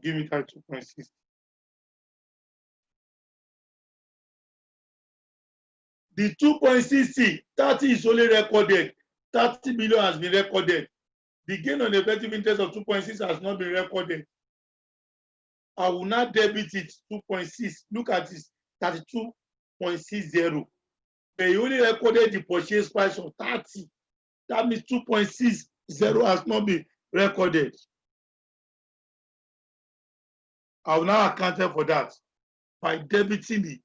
give me that 2.6. The 2.60, 30 is only recorded. 30 million has been recorded. The gain on the effective interest of 2.6 has not been recorded. I will not debit it 2.6. Look at this, 32.60. They only recorded the purchase price of 30. That means 2.60 has not been recorded. I will now account for that by debiting the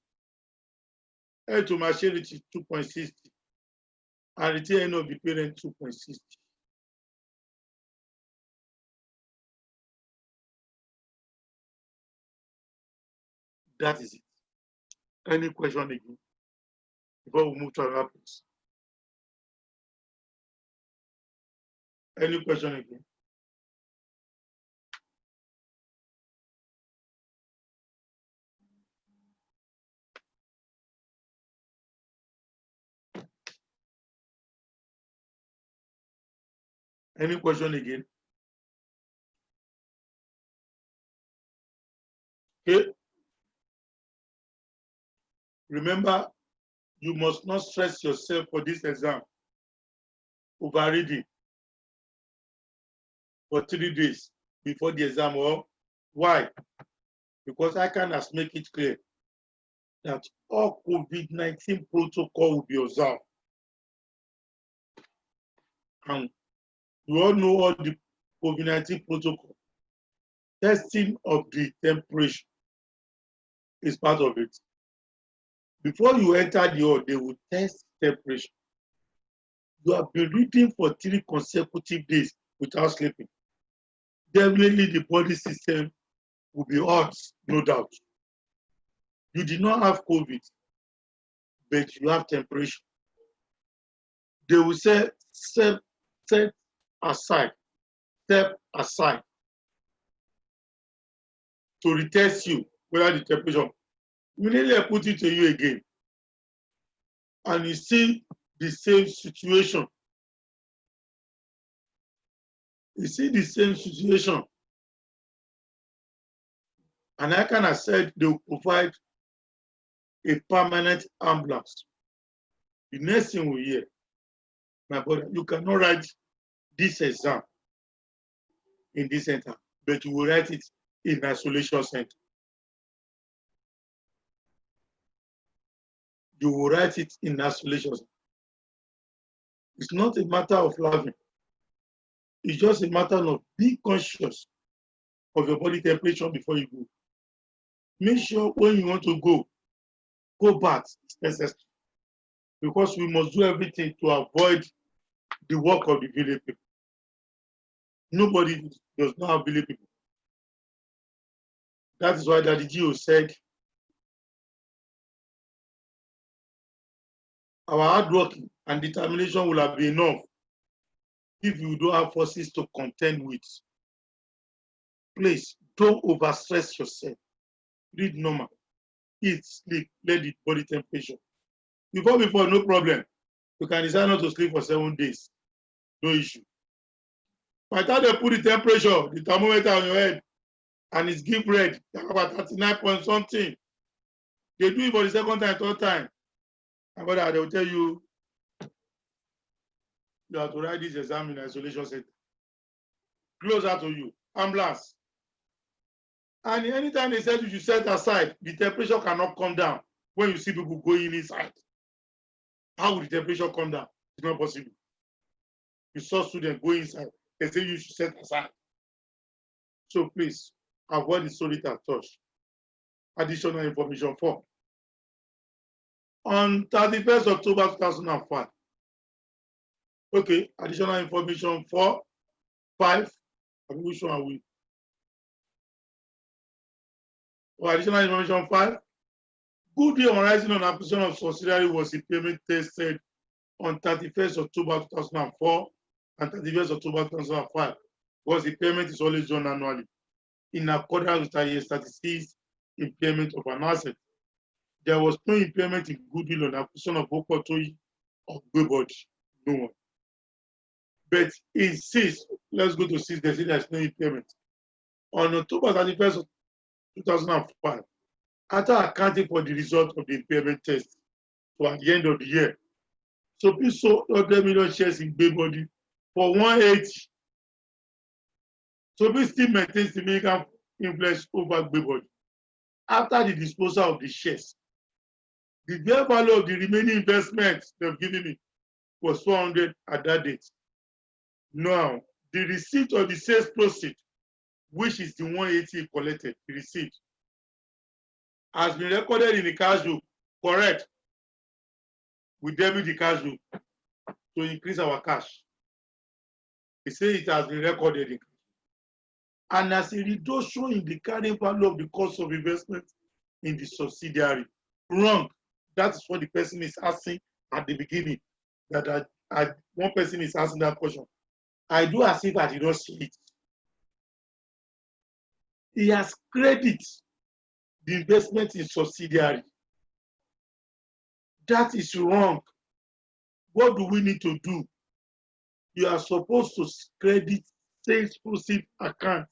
head to maturity 2.60 and retain end of the parent 2.60. That is it. Any question again before we move to another place? Any question again? Any question again? Okay. Remember, you must not stress yourself for this exam. Overreading for 3 days before the exam. Or why? Because I can just make it clear that all COVID-19 protocol will be observed. And you all know all the COVID-19 protocol. Testing of the temperature is part of it. Before you enter the hall, they will test temperature. You have been reading for 3 consecutive days without sleeping. Definitely the body system will be hot, no doubt. You did not have COVID, but you have temperature. They will say, step aside to retest you whether the temperature. Immediately I put it to you again, and you see the same situation. You see the same situation. And I kind of said they will provide a permanent ambulance. The next thing we hear, my brother, you cannot write this exam in this center, but you will write it in isolation center. You will write it in isolation center. It's not a matter of laughing. It's just a matter of being conscious of your body temperature before you go. Make sure when you want to go back, it's necessary. Because we must do everything to avoid the work of the village people. Nobody does not have village people. That is why Daddy Gio said, our hard work and determination will have been enough if you don't have forces to contend with. Please, don't overstress yourself. Read normal. Eat, sleep, let the body temperature. Before, no problem. You can decide not to sleep for 7 days. No issue. By the time they put the temperature, the thermometer on your head, and it's give red, about 39 point something. They do it for the second time, third time. And they will tell you, you have to write this exam in isolation center. closer to you. Ambulance. And anytime they said you should set aside, the temperature cannot come down when you see people going inside. How will the temperature come down? It's not possible. You saw students go inside. They say you should set aside. So please, avoid the solitary touch. Additional information 4. On 31st October 2005. Okay, additional information 4, 5. Which one are we? Or additional information 5. Goodwill arising on acquisition of subsidiary was impairment tested on 31st October 2004 and 31st October 2005. Was impairment is always done annually in accordance with IAS 36 impairment of an asset. There was no impairment in goodwill on acquisition of Okotoyi of Gbebodi. No one. But in 6, let's go to 6, they say there's no impairment. On October 31st, 2005, after accounting for the result of the impairment test, so at the end of the year, so please sold 100 million shares in Gbebodi for 180. So please still maintains significant influence over Gbebodi. After the disposal of the shares, the fair value of the remaining investments they've given me was 400 at that date. Now, the receipt of the sales proceeds, which is the 180 collected, the receipt, has been recorded in the cash book. Correct. We debit the cash book to increase our cash. They say it has been recorded in cash. And as a reduction in the carrying value of the cost of investment in the subsidiary. Wrong. That is what the person is asking at the beginning. That one person is asking that question. I do as if I did not see it. He has credited the investment in subsidiary. That is wrong. What do we need to do? You are supposed to credit sales proceeds account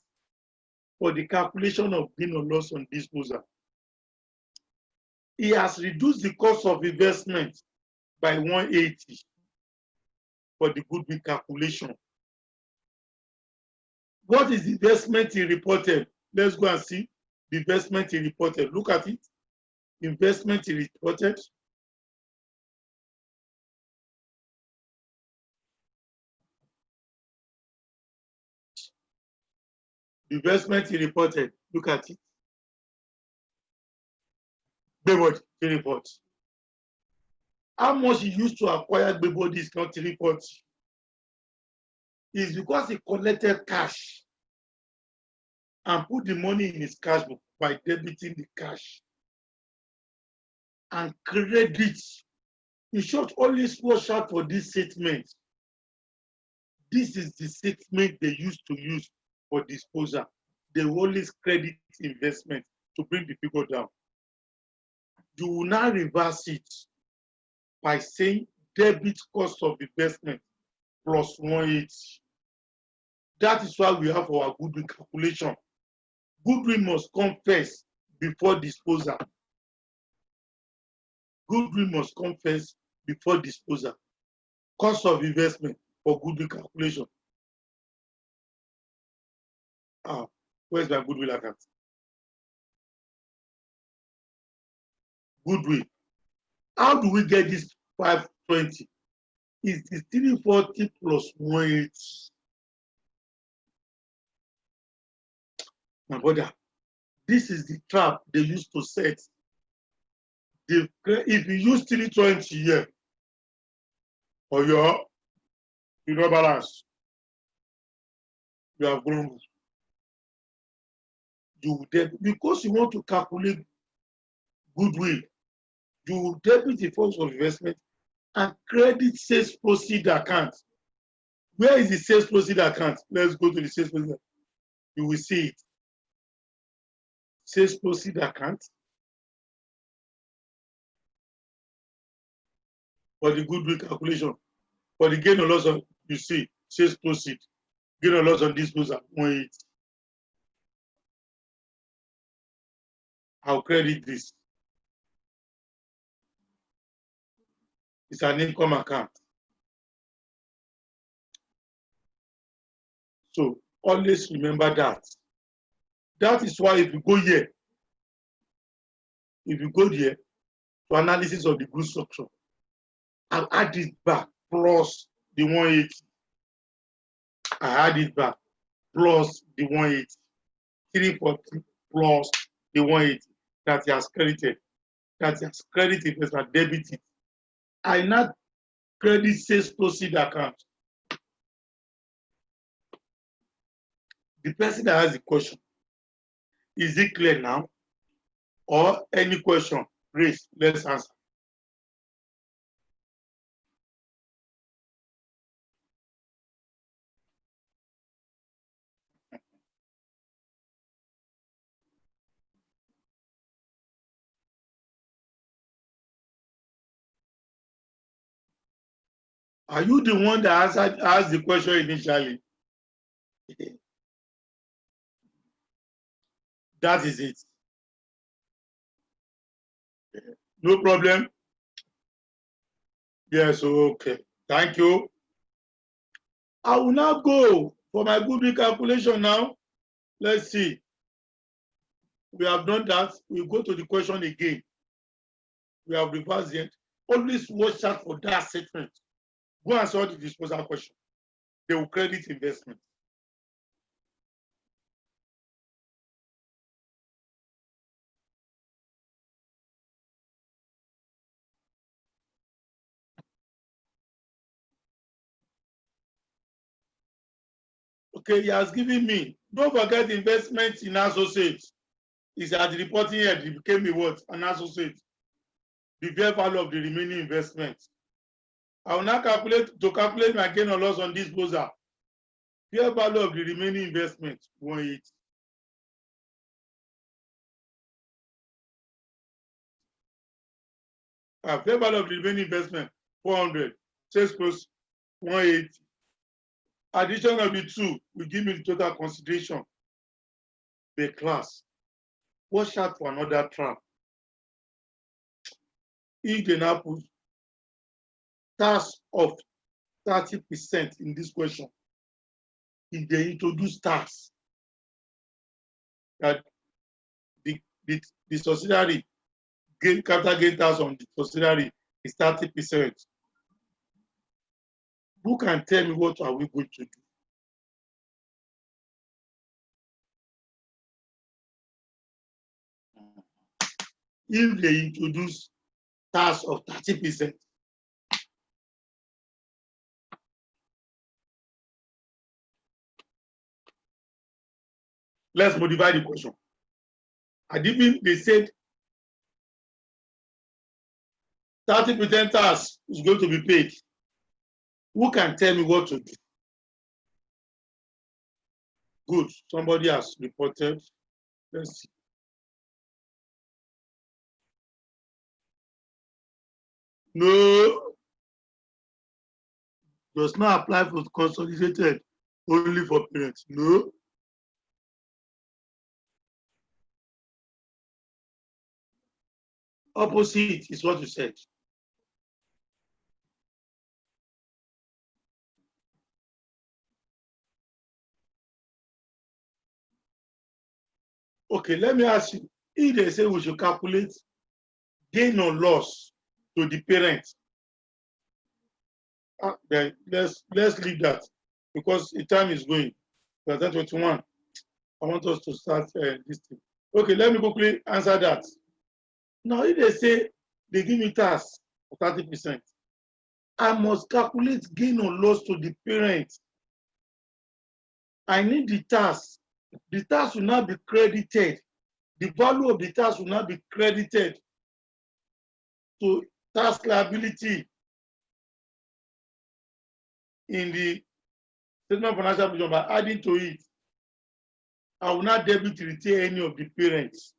for the calculation of gain or loss on disposal. He has reduced the cost of investment by 180 for the goodwill calculation. What is the investment he reported? Let's go and see the investment he reported. Look at it. Investment he reported. The investment he reported. Look at it. Gbebodi report. How much he used to acquire Gbebodi is not report. It's because he collected cash and put the money in his cash book by debiting the cash and credit. In short, always watch out for this statement. This is the statement they used to use for disposal. They always credit investment to bring the figure down. You will now reverse it by saying debit cost of investment plus 180. That is why we have our goodwill calculation. Goodwill must come first before disposal. Goodwill must come first before disposal. Cost of investment for goodwill calculation. Where's my goodwill account? Goodwill. How do we get this 520? It's the 340 plus 180. My brother, this is the trap they used to set. If you use 320 here, or you don't balance, you have grown. You debit because you want to calculate goodwill. You will debit the funds of investment and credit sales proceed account. Where is the sales proceed account? Let's go to the sales proceed. You will see it. Sales proceed account for the goodwill calculation. For the gain or loss of, you see, sales proceed. Gain or loss on disposal, 180. I'll credit this. It's an income account. So Always remember that. That is why if you go here, to analysis of the group structure, I'll add it back plus the 180. I add it back plus the 180. 340 plus the 180 that he has credited. That he has credited as a debited. I not credit sales proceed account. The person that has the question, is it clear now? Or any question raised, let's answer. Are you the one that asked the question initially? That is it. No problem. Yes, okay. Thank you. I will now go for my good recalculation now. Let's see. We have done that. We go to the question again. We have reversed it. Always watch out for that statement. Go and solve the disposal question. They will credit investment. Okay, he has given me. Don't forget investment in associates. Is at the reporting head, it became a what? An associate. The fair value of the remaining investment. I will now calculate my gain or loss on disposal. Fair value of the remaining investment, 180. Fair value of the remaining investment, 400. Sales close, 180. Addition of the two will give me the total consideration per class. Watch out for another trap. If they now put tax of 30% in this question, if they introduce tax, that the subsidiary capital gain tax on the subsidiary is 30%. Who can tell me what are we going to do? If they introduce tax of 30%, let's modify the question. And even they said 30% tax is going to be paid. Who can tell me what to do? Good. Somebody has reported. Let's see. No. Does not apply for consolidated, only for parents. No. Opposite is what you said. Okay, let me ask you. If they say we should calculate gain or loss to the parent, then let's leave that because the time is going. 21. I want us to start this thing. Okay, let me quickly answer that. Now, if they say they give me tax of 30%, I must calculate gain or loss to the parent. I need the tax. The tax will not be credited. The value of the tax will not be credited to tax liability in the statement of financial position by adding to it. I will not debit retain any of the parents.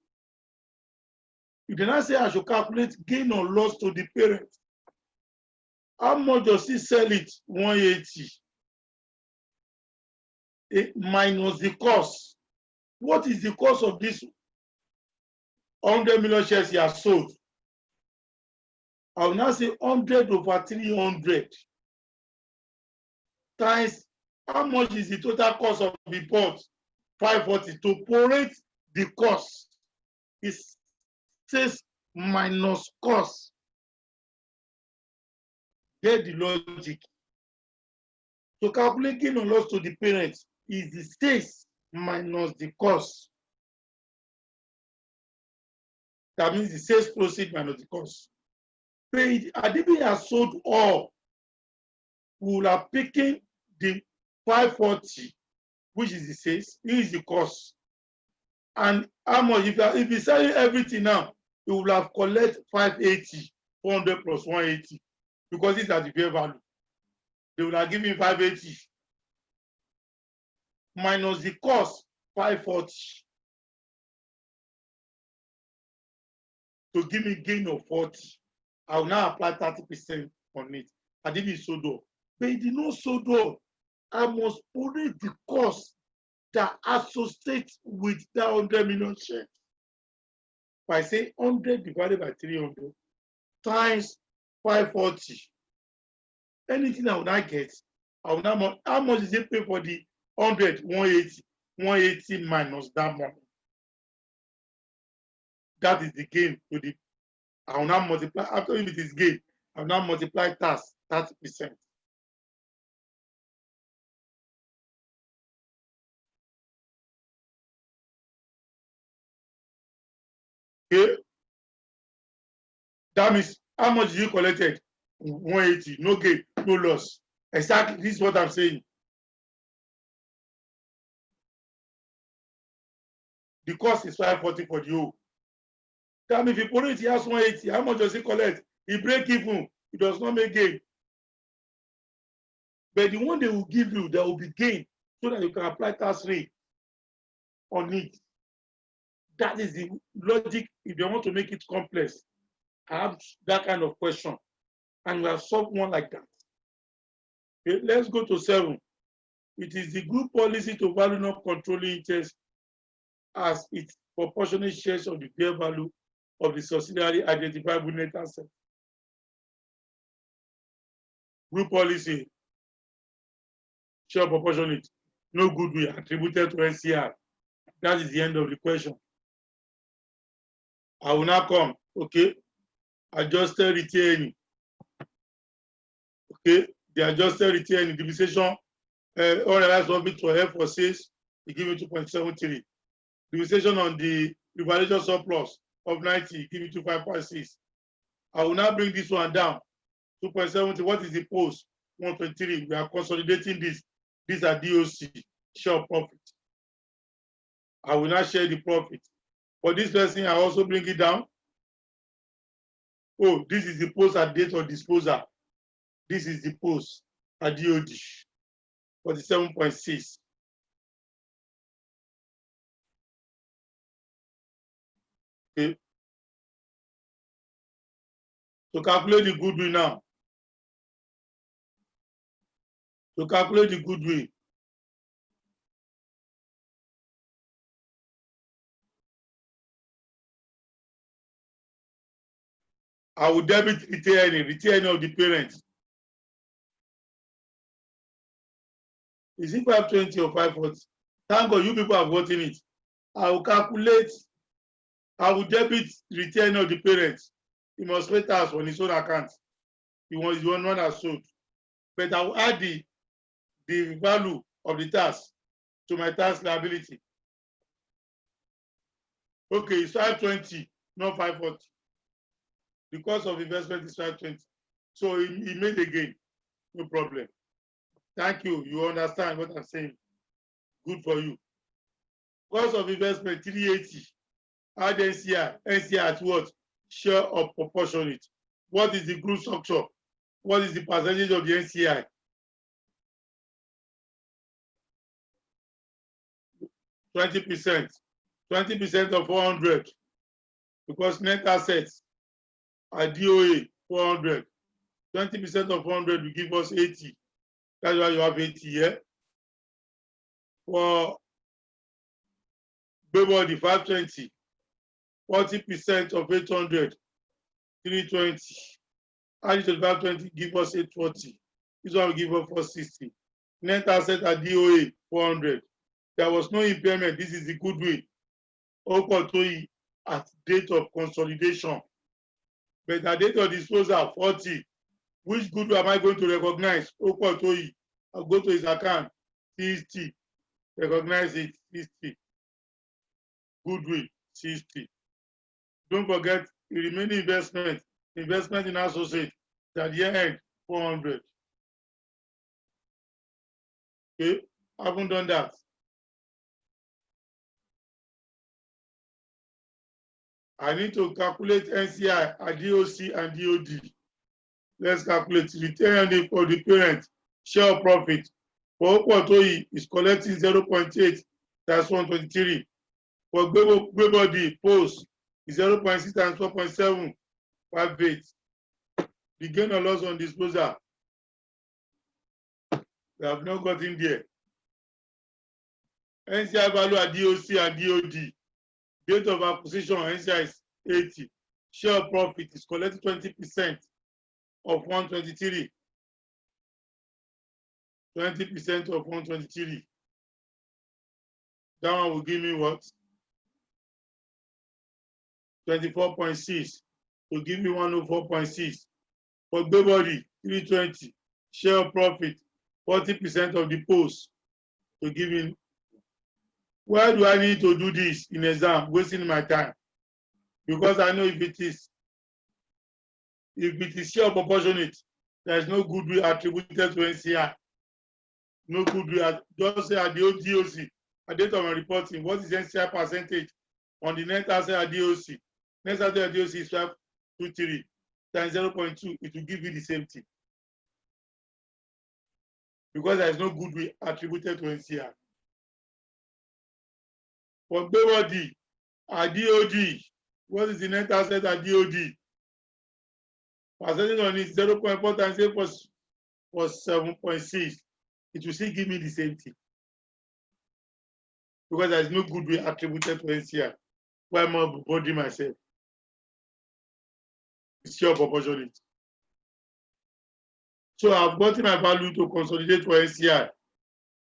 You did not say I should calculate gain or loss to the parent. How much does he sell it? 180. Minus the cost. What is the cost of this 100 million shares he has sold? I will now say 100 over 300 times How much is the total cost of the port? 540. To prorate the cost is sales minus cost. Get the logic. To calculate gain or loss to the parents is the sales minus the cost. That means the sales proceed minus the cost. Paid, Adibi has sold all. We will have taken the 540, which is the sales, is the cost. And how much? If you sell everything now, you will have collect 580, 400 plus 180, because these are the fair value. They will have given me 580 minus the cost 540 to give me gain of 40. I will now apply 30% on it. I didn't sold off. But it did not sold off. I must prorate the cost that associates with that 100 million shares. By saying 100 divided by 300 times 540. Anything I will not get, I will not, how much is it pay for the 100? 180. 180 minus that money. That is the gain to the, I will now multiply, after if it is gain, I will now multiply tax 30%. Okay? That means how much you collected? 180, no gain, no loss. Exactly, this is what I'm saying. The cost is 540 for the whole. That means if you put it, he has 180, how much does he collect? He break even, he does not make gain. But the one they will give you, there will be gain so that you can apply tax rate on it. That is the logic. If you want to make it complex, I have that kind of question. And we have solved one like that. Okay, let's go to 7. It is the group policy to value not controlling interest as its proportionate shares of the fair value of the subsidiary identifiable net asset. Group policy, share proportionate, no goodwill attributed to NCR. That is the end of the question. I will now come, okay? Adjusted retaining. Okay, the adjusted retaining, depreciation, all else will be to F for 6, you give me 2.73. Depreciation on the revaluation surplus of 90, give me 5.6. I will now bring this one down. 2.70, what is the post? 123. We are consolidating this. These are DOC, share profit. I will not share the profit. For this person, I also bring it down. Oh, this is the post at date of disposal. This is the post at DOD, 47.6. Okay. To calculate the goodwill now. To calculate the goodwill. I will debit retaining of the parents. Is it 520 or 540? Thank God you people have gotten it. I will calculate, I will debit retaining of the parents. He must pay tax on his own account. He was the one that sold. But I will add the value of the tax to my tax liability. Okay, it's 520, not 540. The cost of investment is 520. So he made a gain. No problem. Thank you. You understand what I'm saying. Good for you. Cost of investment 380. Add NCI. NCI at what? Share of proportionate. What is the group structure? What is the percentage of the NCI? 20%. 20% of 400. Because net assets are DOA 400. 20% of 400 will give us 80. That's why you have 80 here. For Bebody 520. 40% of 800, 320. Add it to 520, give us 840. This one will give us 460. Net asset at DOA 400. There was no impairment. This is the goodwill. Okotoyi at date of consolidation. But at date of disposal 40. Which goodwill am I going to recognize? Okotoyi. I'll go to his account. 60. Recognize it. 60. Goodwill 60. Don't forget the remaining investment in associate at year end 400. Okay, I haven't done that. I need to calculate NCI at DOC and DOD. Let's calculate return earnings for the parent, share of profit. For Okotoyi is collecting 0.8, that's 123. For Gbebodi post is 0.6 times 4.7, 58. The gain or loss on disposal, we have not got in there. NCI value at DOC and DOD. Date of acquisition, NCI is 80. Share of profit is collected 20% of 123. 20% of 123. That one will give me what? 24.6. Will give me 104.6. For Gbebodi, 320. Share of profit, 40% of the post. To give me. Why do I need to do this in exam? Wasting my time. Because I know if it is share proportionate, there is no goodwill attributed to NCI. No goodwill. Just say at the DOC, at date of my reporting, what is NCI percentage on the net asset at DOC? Net asset at DOC is 523 times 0.2. It will give you the same thing. Because there is no goodwill attributed to NCI. For Gbebodi, at DOD, what is the net asset at DOD? Percentage on it 0.4 times 8 was 7.6. It will still give me the same thing. Because there is no goodwill attributed to NCI. Why am I bothering myself? It's your proportionate. So I've gotten my value to consolidate for NCI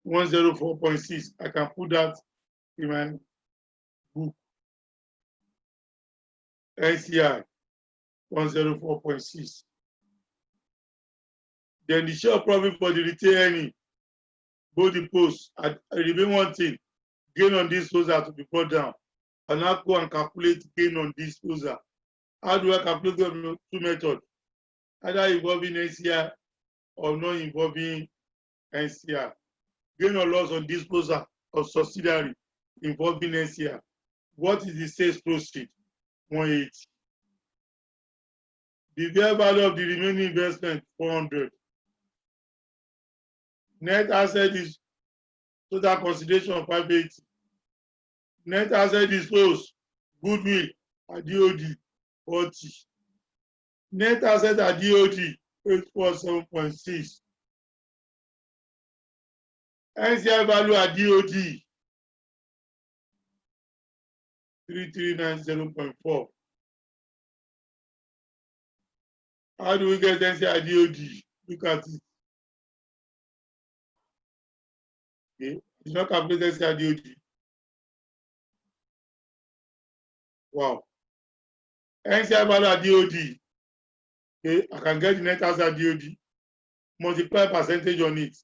104.6. I can put that in my book. NCI 104.6. Then the share profit for the retained earning, both the posts. I remain one thing, gain on disposal to be brought down. And now go and calculate gain on disposal. How do I calculate the two methods? Either involving NCI or not involving NCI. Gain or loss on disposal of subsidiary involving NCI. What is the sales proceed? 180. The fair value of the remaining investment, 400. Net asset is total consideration of 580. Net asset disposed, goodwill at DOD, 40. Net asset at DOD, 847.6. NCI value at DOD, 3390.4. How do we get NCI DOD? Look at it. Okay, it's not calculated NCI DOD. Wow. NCI value at DOD. Okay, I can get the net asset DOD. Multiply percentage on it.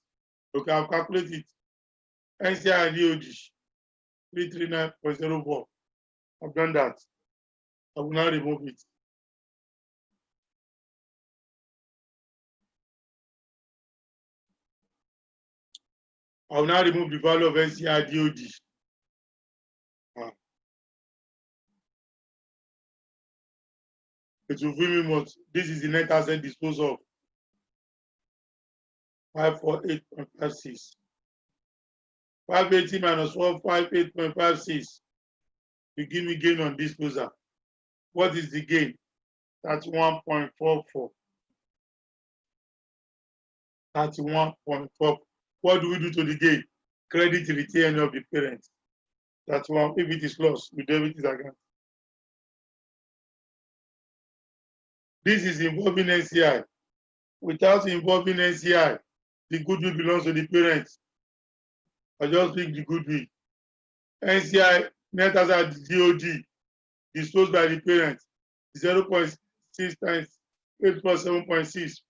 Okay, I'll calculate it. NCI DOD 339.04. I've done that. I will now remove it. I will now remove the value of NCI DOD. It will give me what? This is the net asset disposal of 548.56. 580 minus 458.56 will give me gain on disposal. What is the gain? That's 1.44. 31.4. What do we do to the gain? Credit return of the parent. That's one. If it is lost, we debit it again. This is involving NCI. Without involving NCI, the goodwill belongs to the parents. I just pick the goodwill. NCI net asset DOD disposed by the parents 0.6 times 8 plus 7.6.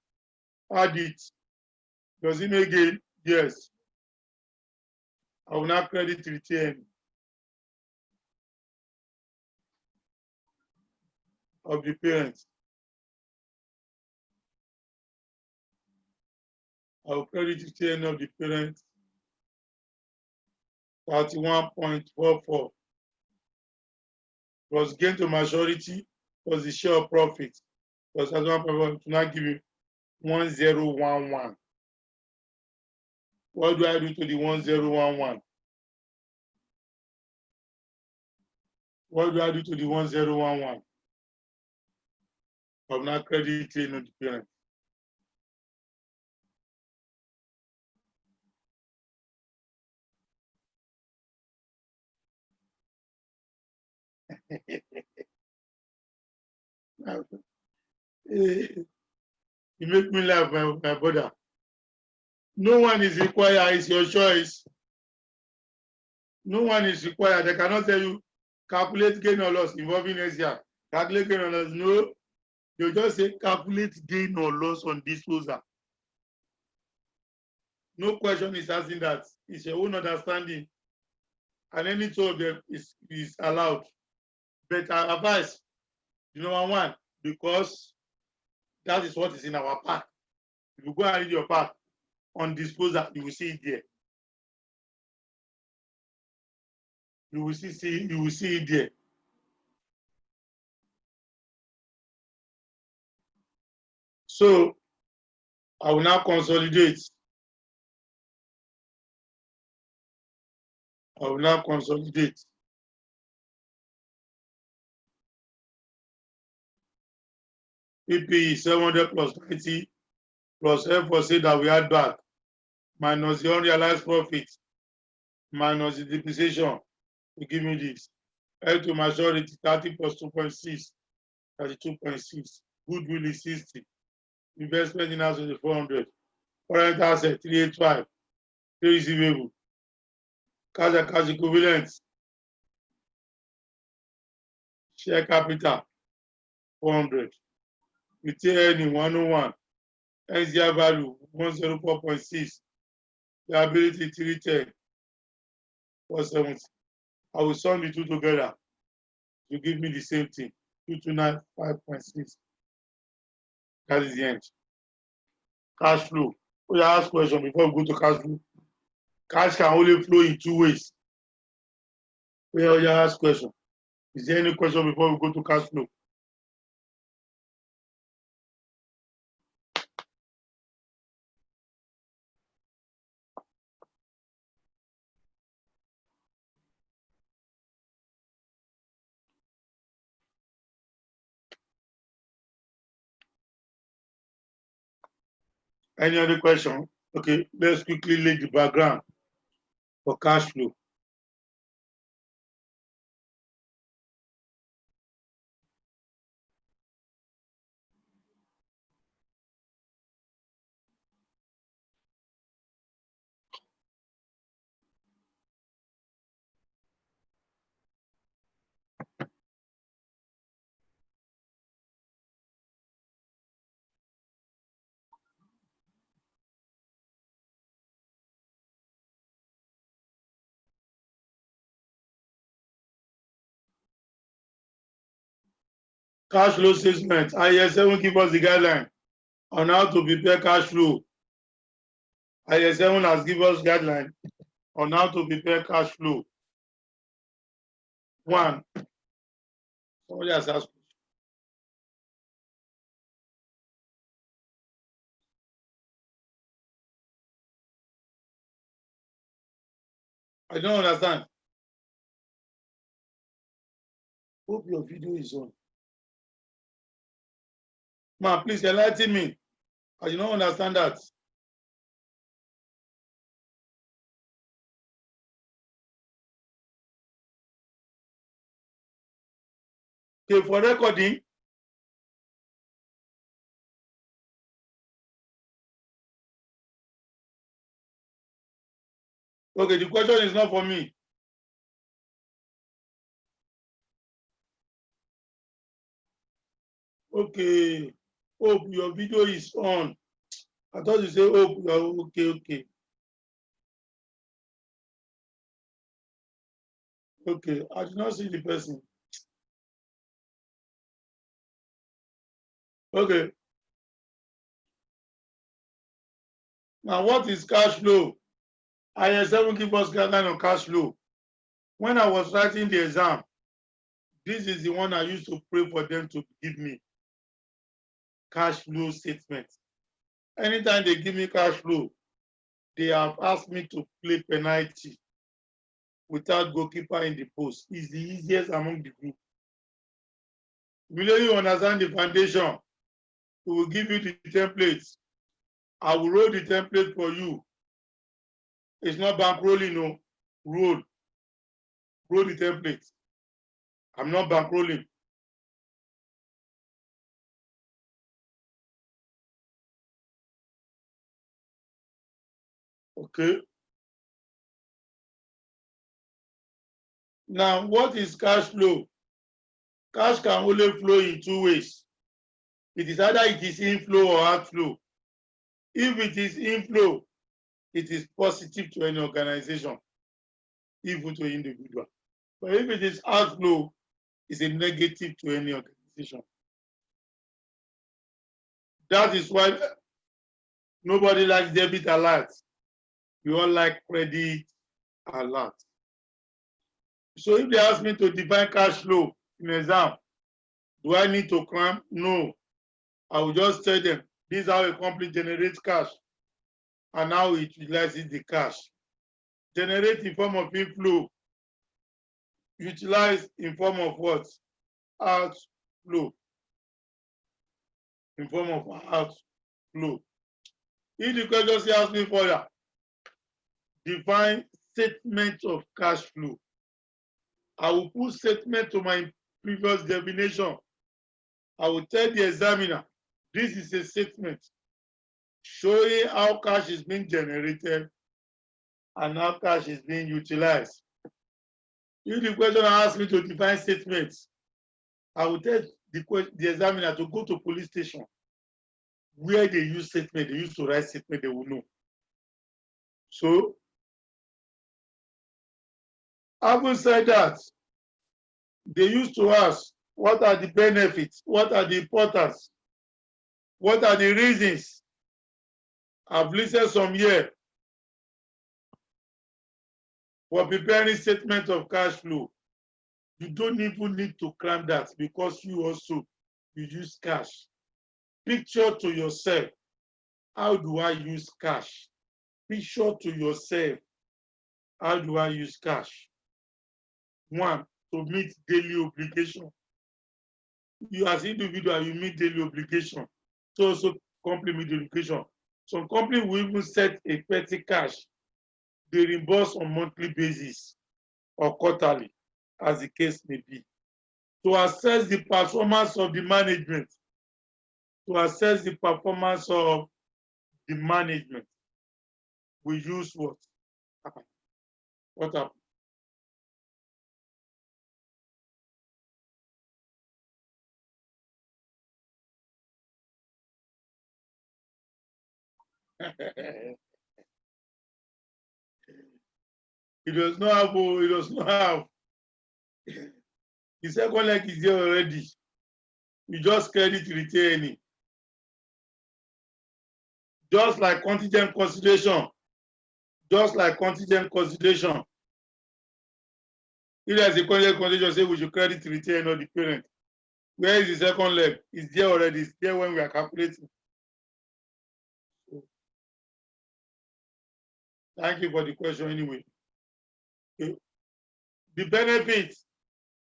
Add it. Does it make gain? Yes. I will not credit retain of the parents. I will credit retain of the parents 31.44 plus gain to maturity plus the share of profit plus 31.44 to not give you 1011. What do I do to the 1011? What do I do to the 1011? I'm not crediting on the parent. You make me laugh, my brother. No one is required, it's your choice. No one is required. They cannot tell you calculate gain or loss involving SDR. Calculate gain or loss. No, they'll just say calculate gain or loss on disposal. No question is asking that. It's your own understanding. And any two of them is allowed. But I advise, number one, because that is what is in our pack. If you go and read your pack on disposal, you will see it there. You will see it there. So I will now consolidate. PPE 700 plus 90 plus F for say that we add back minus the unrealized profit minus the depreciation to give me this. L to maturity 30 plus 2.6, 32.6. Goodwill is 60. Investment in house is 400. Current asset 385. Pay receivable. Cash and cash equivalents. Share capital 400. Retain earning 101. NCI value 104.6. Liability 310. 470. I will sum the two together to give me the same thing. 2295.6. That is the end. Cash flow. We ask question before we go to cash flow. Cash can only flow in two ways. We ask question. Is there any question before we go to cash flow? Any other question? Okay, let's quickly lay the background for cash flow. Cash flow statement. IS7 give us the guideline on how to prepare cash flow. IS7 has given us guideline on how to prepare cash flow. One, somebody has asked. I don't understand. Hope your video is on. Ma, please enlighten me. I do not understand that. Okay, for recording. Okay, the question is not for me. Okay. Hope your video is on. I thought you say hope. Okay. Okay, I did not see the person. Okay. Now, what is cash flow? IS7 give us guideline on cash flow. When I was writing the exam, this is the one I used to pray for them to give me. Cash flow statement. Anytime they give me cash flow, they have asked me to play penalty without goalkeeper in the post. It's the easiest among the group. Immediately you understand the foundation, we will give you the templates. I will roll the template for you. It's not bankrolling, no. Roll the template. I'm not bankrolling. Okay. Now, what is cash flow? Cash can only flow in two ways. It is either it is inflow or outflow. If it is inflow, it is positive to any organization, even to individual. But if it is outflow, it's a negative to any organization. That is why nobody likes debit alert. We all like credit alert. So if they ask me to define cash flow in exam, do I need to cram? No. I will just tell them, this is how a company generates cash and how it utilizes the cash. Generate in form of inflow, utilize in form of what? Outflow. In form of outflow. If the question asks me further, define statement of cash flow. I will put statement to my previous definition. I will tell the examiner, this is a statement showing how cash is being generated and how cash is being utilized. If the question asks me to define statements, I will tell the examiner to go to police station where they use statement, they used to write statement, they will know. So, having said that, they used to ask, what are the benefits? What are the importance? What are the reasons? I've listed some here for preparing statement of cash flow. You don't even need to cram that because you also use cash. Picture to yourself, how do I use cash? Picture to yourself, how do I use cash? One, to meet daily obligation. You as individual, you meet daily obligation. So also company meet obligation. Some company will even set a petty cash. They reimburse on monthly basis or quarterly, as the case may be. To assess the performance of the management. To assess the performance of the management, we use what? What happened? It does not have, it does not have. The second leg is there already. You just credit retaining. Just like contingent consideration. Just like contingent consideration. If there's a contingent consideration, say we should credit retain or the parent. Where is the second leg? It's there already. It's there when we are calculating. Thank you for the question anyway. Okay. The benefits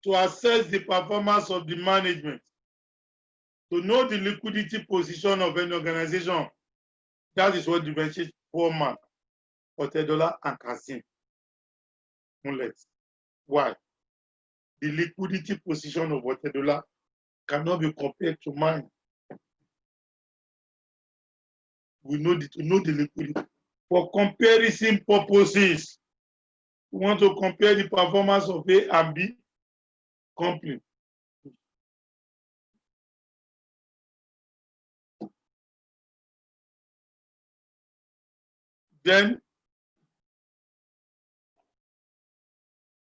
to assess the performance of the management, to know the liquidity position of an organization. That is what differentiates Foreman, Otedola, and Kasim. Why? The liquidity position of Otedola cannot be compared to mine. We know the liquidity. For comparison purposes, We want to compare the performance of A and B company. Then,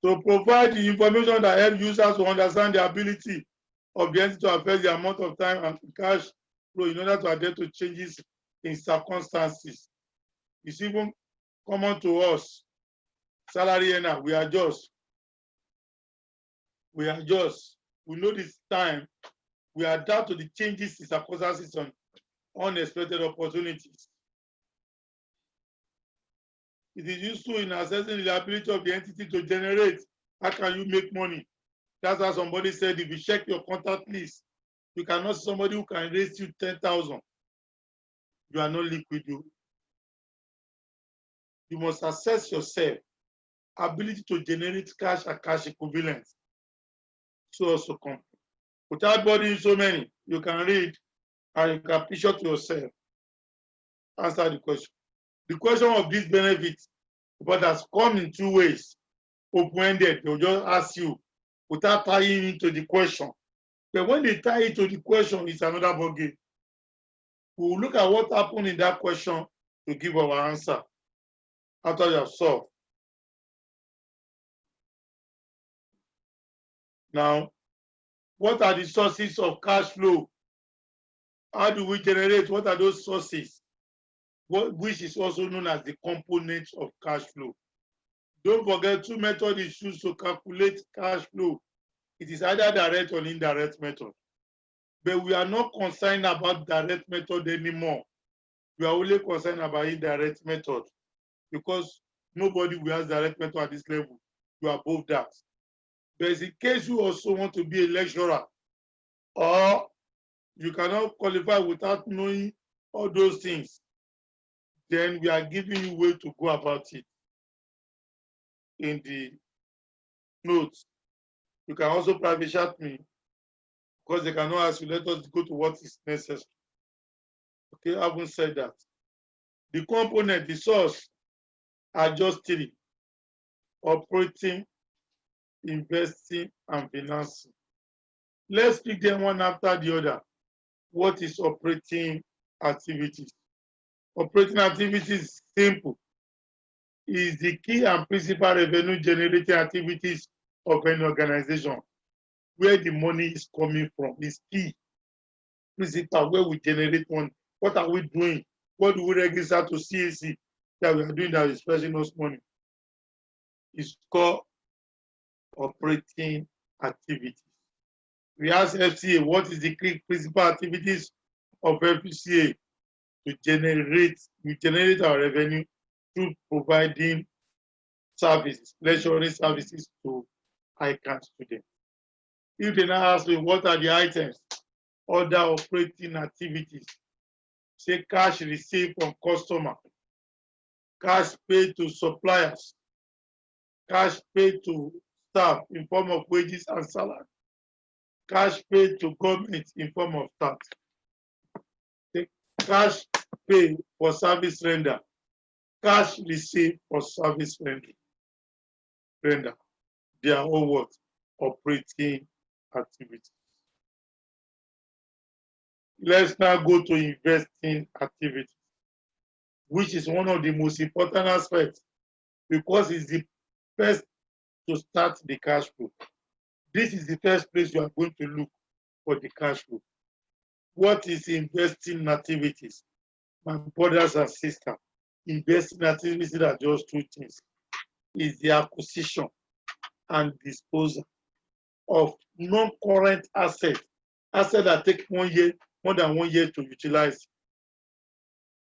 to provide the information that helps users to understand the ability of the entity to affect the amount of time and cash flow in order to adapt to changes in circumstances. It's even common to us. Salary earner, we adjust. We adjust. We know this time. We adapt to the changes in circumstances and unexpected opportunities. It is useful in assessing the ability of the entity to generate. How can you make money? That's why somebody said, if you check your contact list, you cannot see somebody who can raise you 10,000. You are not liquid. You must assess yourself, ability to generate cash and cash equivalents. So also come. Without bothering so many, you can read and you can picture to yourself. Answer the question. The question of this benefit, but has come in two ways. Open-ended, they'll just ask you without tying into the question. But when they tie it to the question, it's another ballgame. We'll look at what happened in that question to give our answer after you have solved. Now, what are the sources of cash flow? How do we generate? What are those sources? Which is also known as the components of cash flow. Don't forget, two methods is used to calculate cash flow. It is either direct or indirect method. But we are not concerned about direct method anymore. We are only concerned about indirect method because nobody will have direct method at this level. You are above that. But in case you also want to be a lecturer or you cannot qualify without knowing all those things, then we are giving you a way to go about it in the notes. You can also private chat me because they cannot ask you, let us go to what is necessary. Okay, I haven't said that. The component, the source are just three: operating, investing, and financing. Let's pick them one after the other. What is operating activities? Operating activities is simple. It is the key and principal revenue generating activities of an organization. Where the money is coming from is key. Principal, where we generate money. What are we doing? What do we register to CAC that we are doing that is fetching us money? It's called operating activities. We ask FCA, what is the key principal activities of FCA to generate our revenue through providing services, lecturing services to ICANN students. If they now ask me, what are the items? Other operating activities. Say cash received from customer, cash paid to suppliers, cash paid to staff in form of wages and salary, cash paid to government in form of tax, cash paid for service render, cash received for service render. They are all what? Operating activities. Let's now go to investing activities, which is one of the most important aspects because it's the first to start the cash flow. This is the first place you are going to look for the cash flow. What is investing activities? My brothers and sisters, investing activities are just two things. Is the acquisition and disposal of non-current assets that take more than 1 year to utilize.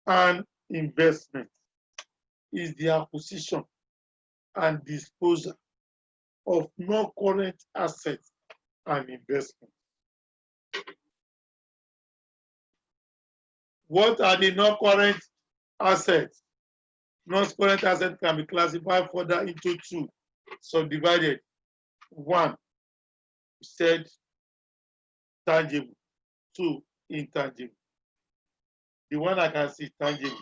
And investment is the acquisition and disposal of non-current assets and investment. What are the non-current assets? Non-current assets can be classified further into two, subdivided. One, we said tangible. Two, intangible. The one I can see tangible,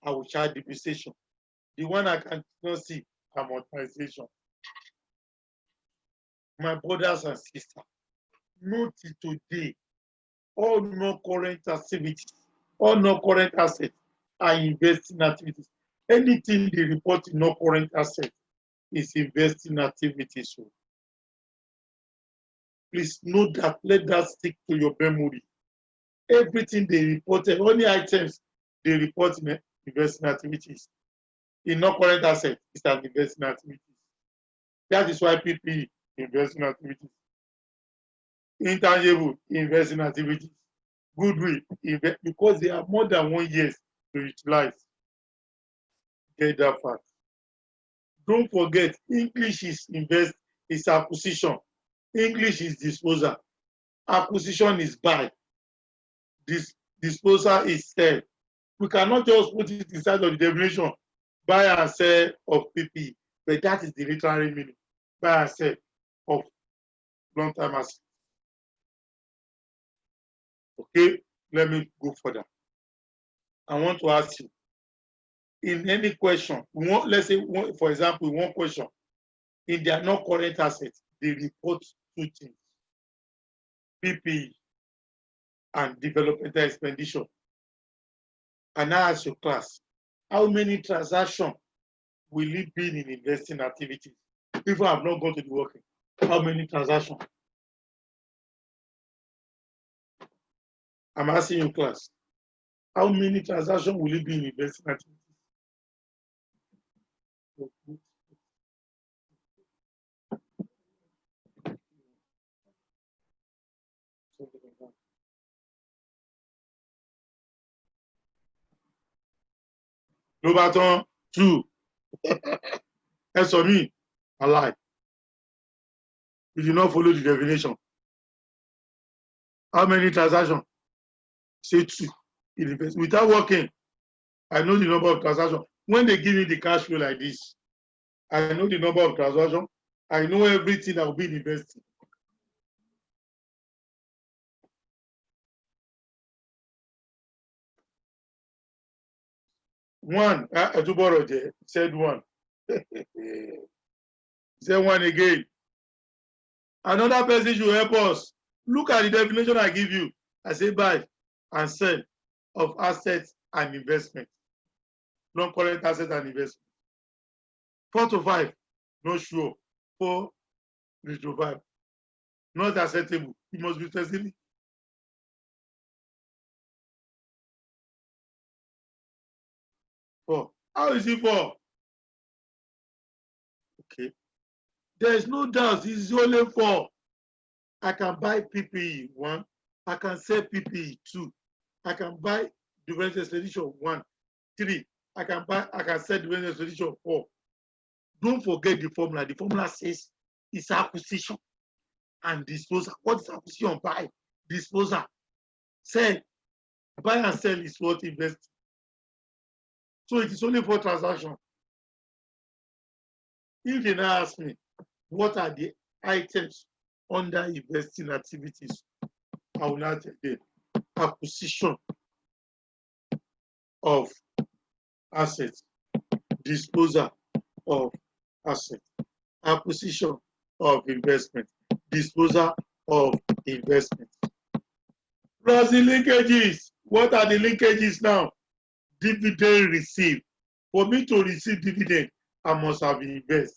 I will charge depreciation. The one I cannot see, amortization. My brothers and sisters, note it today, all non-current activities, all non-current assets are investing activities. Anything they report in non-current assets is investing activities. So please note that, let that stick to your memory. Everything they reported, only items they report in investing activities, in non-current assets is an investing activities. That is why PPE investing activities, intangible investing activities, goodwill because they have more than 1 year to utilize. Get that fact. Don't forget, English is acquisition. English is disposal. Acquisition is buy. Disposal is sell. We cannot just put it inside of the definition, buy and sell of PPE, but that is the literary meaning, buy and sell of long-term assets. Okay, let me go further. I want to ask you, in any question, let's say, for example, one question, in their non-current assets, they report 2 things, PPE and developmental expenditure. And I ask your class, how many transactions will it be in investing activities? People have not gone to the working. How many transactions? I'm asking you, class, how many transactions will it be in investing activities? Lobaton 2. As for me, I lie. You did not follow the definition. How many transactions? Say 2. Without working, I know the number of transactions. When they give me the cash flow like this, I know the number of transactions. I know everything that will be invested. One, said 1. Say 1 again. Another person should help us. Look at the definition I give you. I say buy and sell of assets and investment. Non-current assets and investment. 4 to 5, not sure. 4 to 5. Not acceptable. It must be specific. Four. How is it 4? Okay. There is no doubt. It's only 4. I can buy PPE 1. I can sell PPE 2. I can buy development expedition 1. 3. I can sell development expedition 4. Don't forget the formula. The formula says it's acquisition and disposal. What is acquisition? Buy, disposal, sell. Buy and sell is what invest. So it is only 4 transactions. If they now ask me, what are the items under investing activities, I will not tell them. Acquisition of assets, disposal of assets, acquisition of investment, disposal of investment. Plus the linkages. What are the linkages now? Dividend received. For me to receive dividend, I must have invested.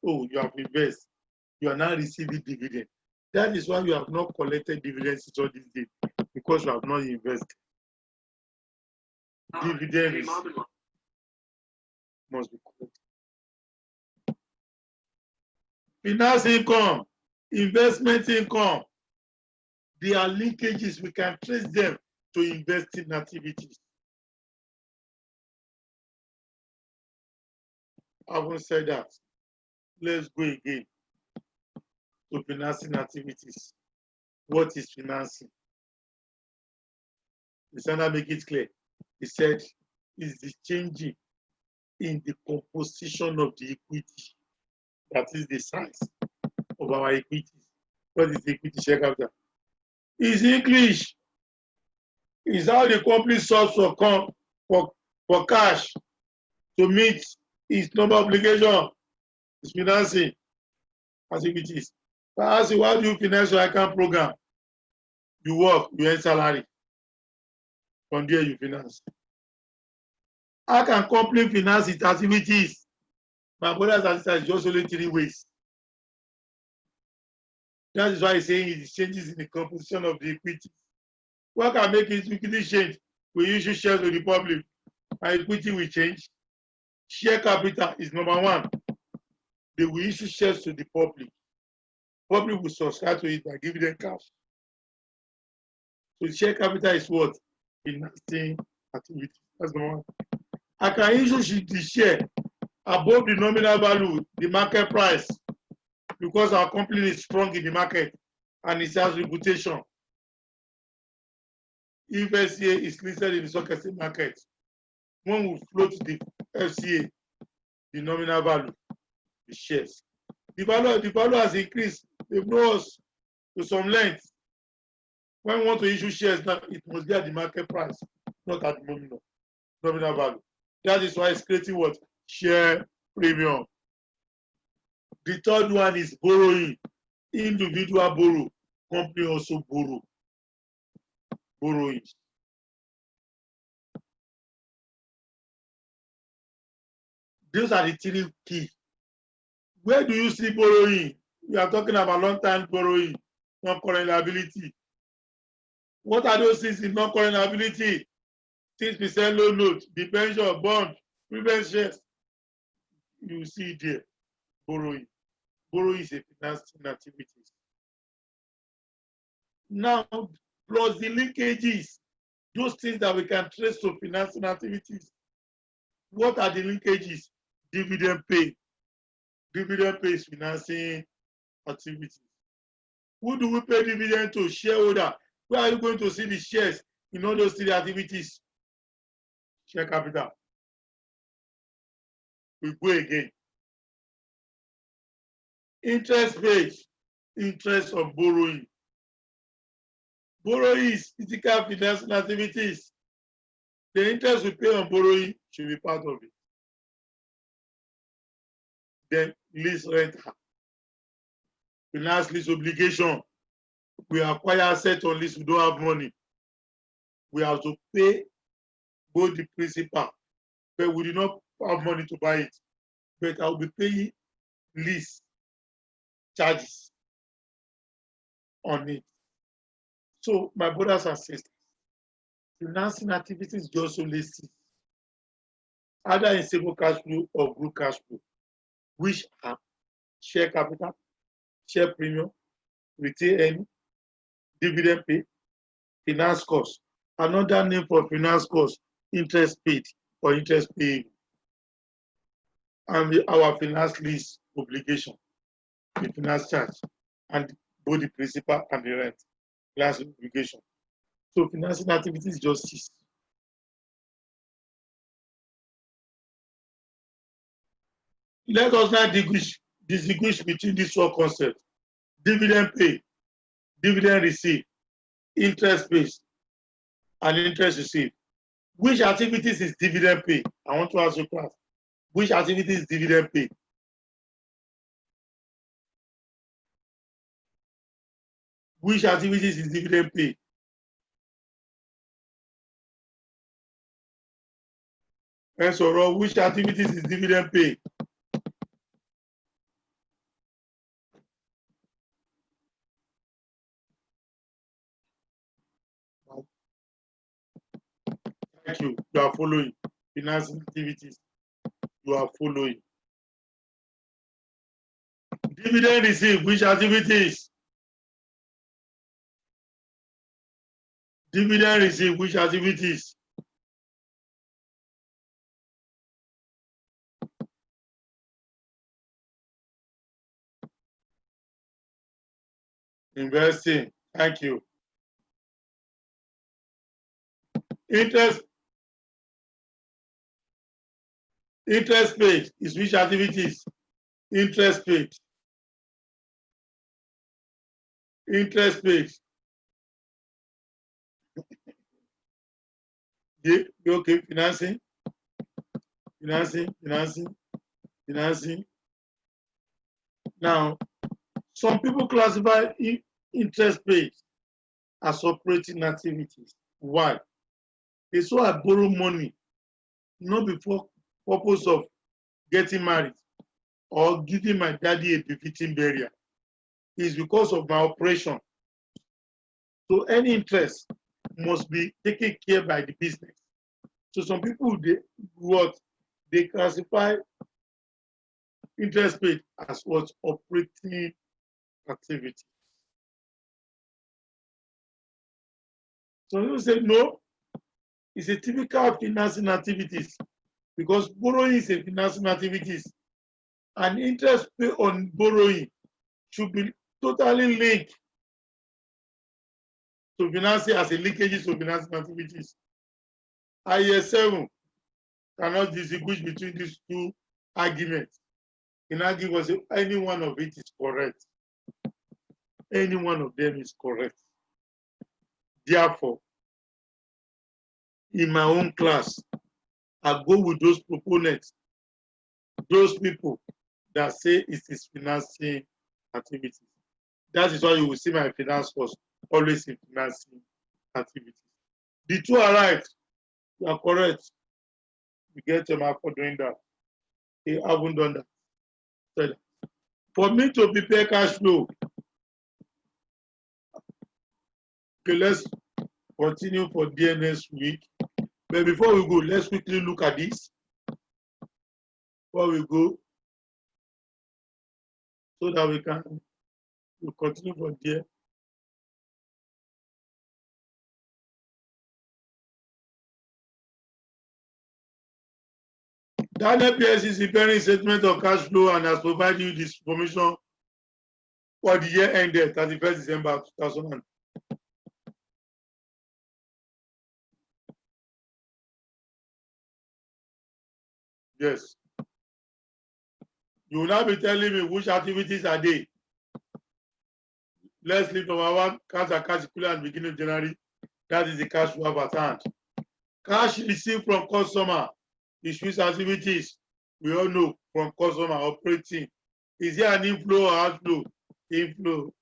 Oh, you have invested. You are now receiving dividend. That is why you have not collected dividends all this day, because you have not invested. Dividend must be collected. Finance income, investment income, they are linkages. We can trace them to investing activities. Having said that, let's go again to financing activities. What is financing? The Senator make it clear. He said, is the changing in the composition of the equity. That is the size of our equity. What is the equity share capital? Is English. Is how the company source for cash to meet It's number obligation. It's financing activities. But I ask you, why do you finance your account program? You work, you earn salary. From there, you finance. How can company finance its activities? My brothers and sisters, just only 3 ways. That is why he's saying it changes in the composition of the equity. What can make it equity change? We issue shares to the public, and equity will change. Share capital is number 1. They will issue shares to the public. Public will subscribe to it by giving them cash. So share capital is what? Financing activity. That's number 1. I can issue the share above the nominal value, the market price, because our company is strong in the market and it has reputation. If FCA is listed in the stock exchange market, one will float the FCA, the nominal value, the shares. The value has increased. They've known us to some length. When we want to issue shares, now it must be at the market price, not at the nominal value. That is why it's creating what? Share premium. The third one is borrowing. Individual borrow, company also borrow. Borrowing. Those are the 3 key. Where do you see borrowing? We are talking about long-term borrowing, non-current liability. What are those things in non-current liability? 6% loan note, debenture, bond, preference shares. You see there, borrowing. Borrowing is a financing activity. Now, plus the linkages, those things that we can trace to financing activities. What are the linkages? Dividend pay. Dividend pay is financing activities. Who do we pay dividend to? Shareholder. Where are you going to see the shares in all those 3 activities? Share capital. We go again. Interest paid. Interest on borrowing. Borrowing is physical financing activities. The interest we pay on borrowing should be part of it. Then lease rental. Finance lease obligation. We acquire asset on lease, we don't have money. We have to pay both the principal, but we do not have money to buy it. But I will be paying lease charges on it. So, my brothers and sisters, financing activities just only 6, either in stable cash flow or group cash flow, which are share capital, share premium, retained earnings, dividend pay, finance cost. Another name for finance cost, interest paid or interest payable. And our finance lease obligation, the finance charge, and both the principal and the rent, finance obligation. So financing activities just 6. Let us now distinguish between these 4 concepts. Dividend pay, dividend received, interest paid, and interest received. Which activities is dividend pay? I want to ask you class. Which activity is dividend pay? Which activities is dividend pay? And so, which activities is dividend pay? Thank you. You are following. Financing activities. You are following. Dividend received. Which activities? Dividend received. Which activities? Investing. Thank you. Interest paid is which activities? Interest paid. Interest paid. Yeah, okay, financing. financing. Now, some people classify interest paid as operating activities. Why? They saw I borrow money, not before purpose of getting married or giving my daddy a befitting burial. It's because of my operation. So any interest must be taken care by the business. So some people they classify interest paid as what operating activity. Some people say no, it's a typical financing activities because borrowing is a financing activities, and interest paid on borrowing should be totally linked to financing as a linkages to financing activities. IS7 cannot distinguish between these two arguments. In argument, any one of it is correct. Any one of them is correct. Therefore, in my own class, I go with those proponents, those people that say it is financing activities. That is why you will see my finance course always in financing activities. The two are right. You are correct. You get your mark for doing that. They haven't done that. So, for me to prepare cash flow, okay, let's continue for there next week. But before we go, let's quickly look at this. Before we go, so that we'll continue for there. Daniel PS is preparing statement of cash flow and has provided you this information for the year ended 31st December 2000. Yes. You will now be telling me which activities are they. Let's leave number one, cash and cash equivalent at the beginning of January. That is the cash we have at hand. Cash received from customer is which activities we all know from customer operating. Is there an inflow or outflow? Inflow.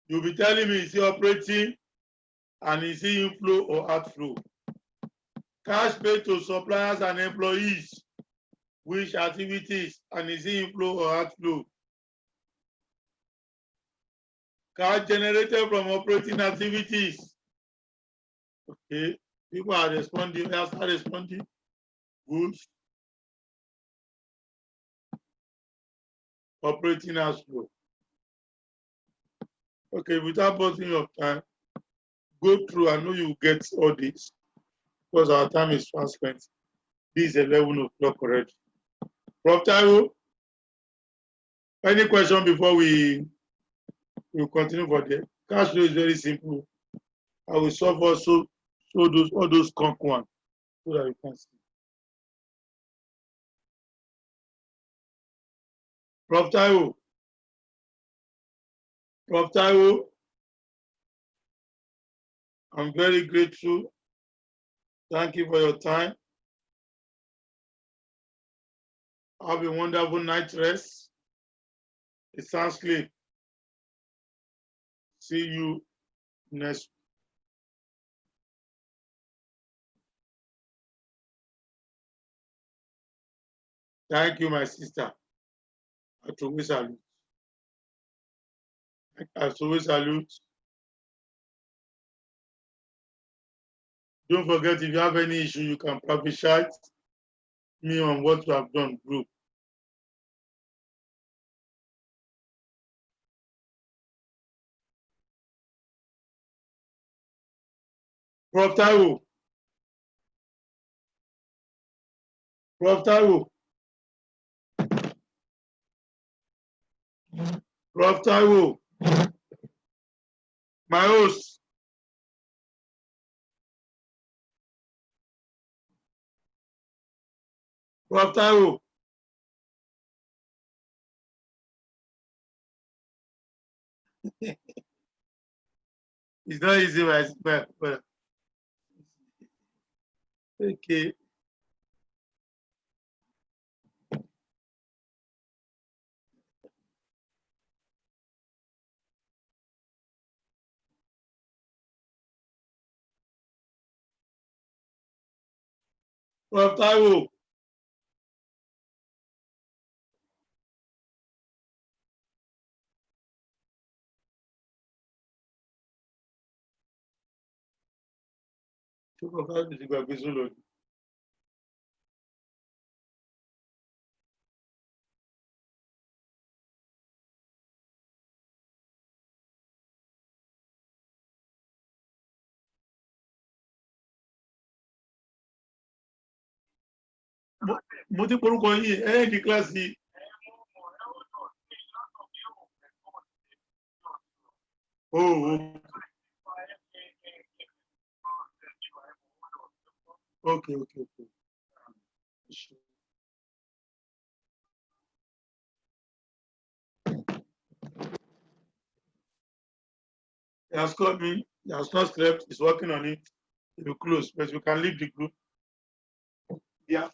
You'll be telling me is he operating and is he inflow or outflow? Cash paid to suppliers and employees, which activities, and is he inflow or outflow? Cash generated from operating activities. Okay, people are responding. They are responding. Good. Operating outflow. Okay, without busting your time, go through. I know you get all this because our time is fast spent. This is 11 o'clock already. Prof. Taiwo, any question before we continue for the cash flow is very simple. I will solve also all those conk one so that you can see. Prof. Taiwo. Prof. Taiwo, I'm very grateful. Thank you for your time. Have a wonderful night rest. A sound sleep. See you next. Thank you, my sister. I always salute. I always salute. Don't forget, if you have any issue, you can private chat me on what you have done group. Prof. Taiwo. Prof. Taiwo. Prof. Taiwo. My host. Prof. Taiwo. It's not easy, but Okay. Prof. Taiwo. Prof. Taiwo ti gbàgbé sólò. Mo ti porúkọ yín di kíláàsì. Oh, okay. He has called me. He has not slept. He's working on it. It will close, but we can leave the group. Yeah.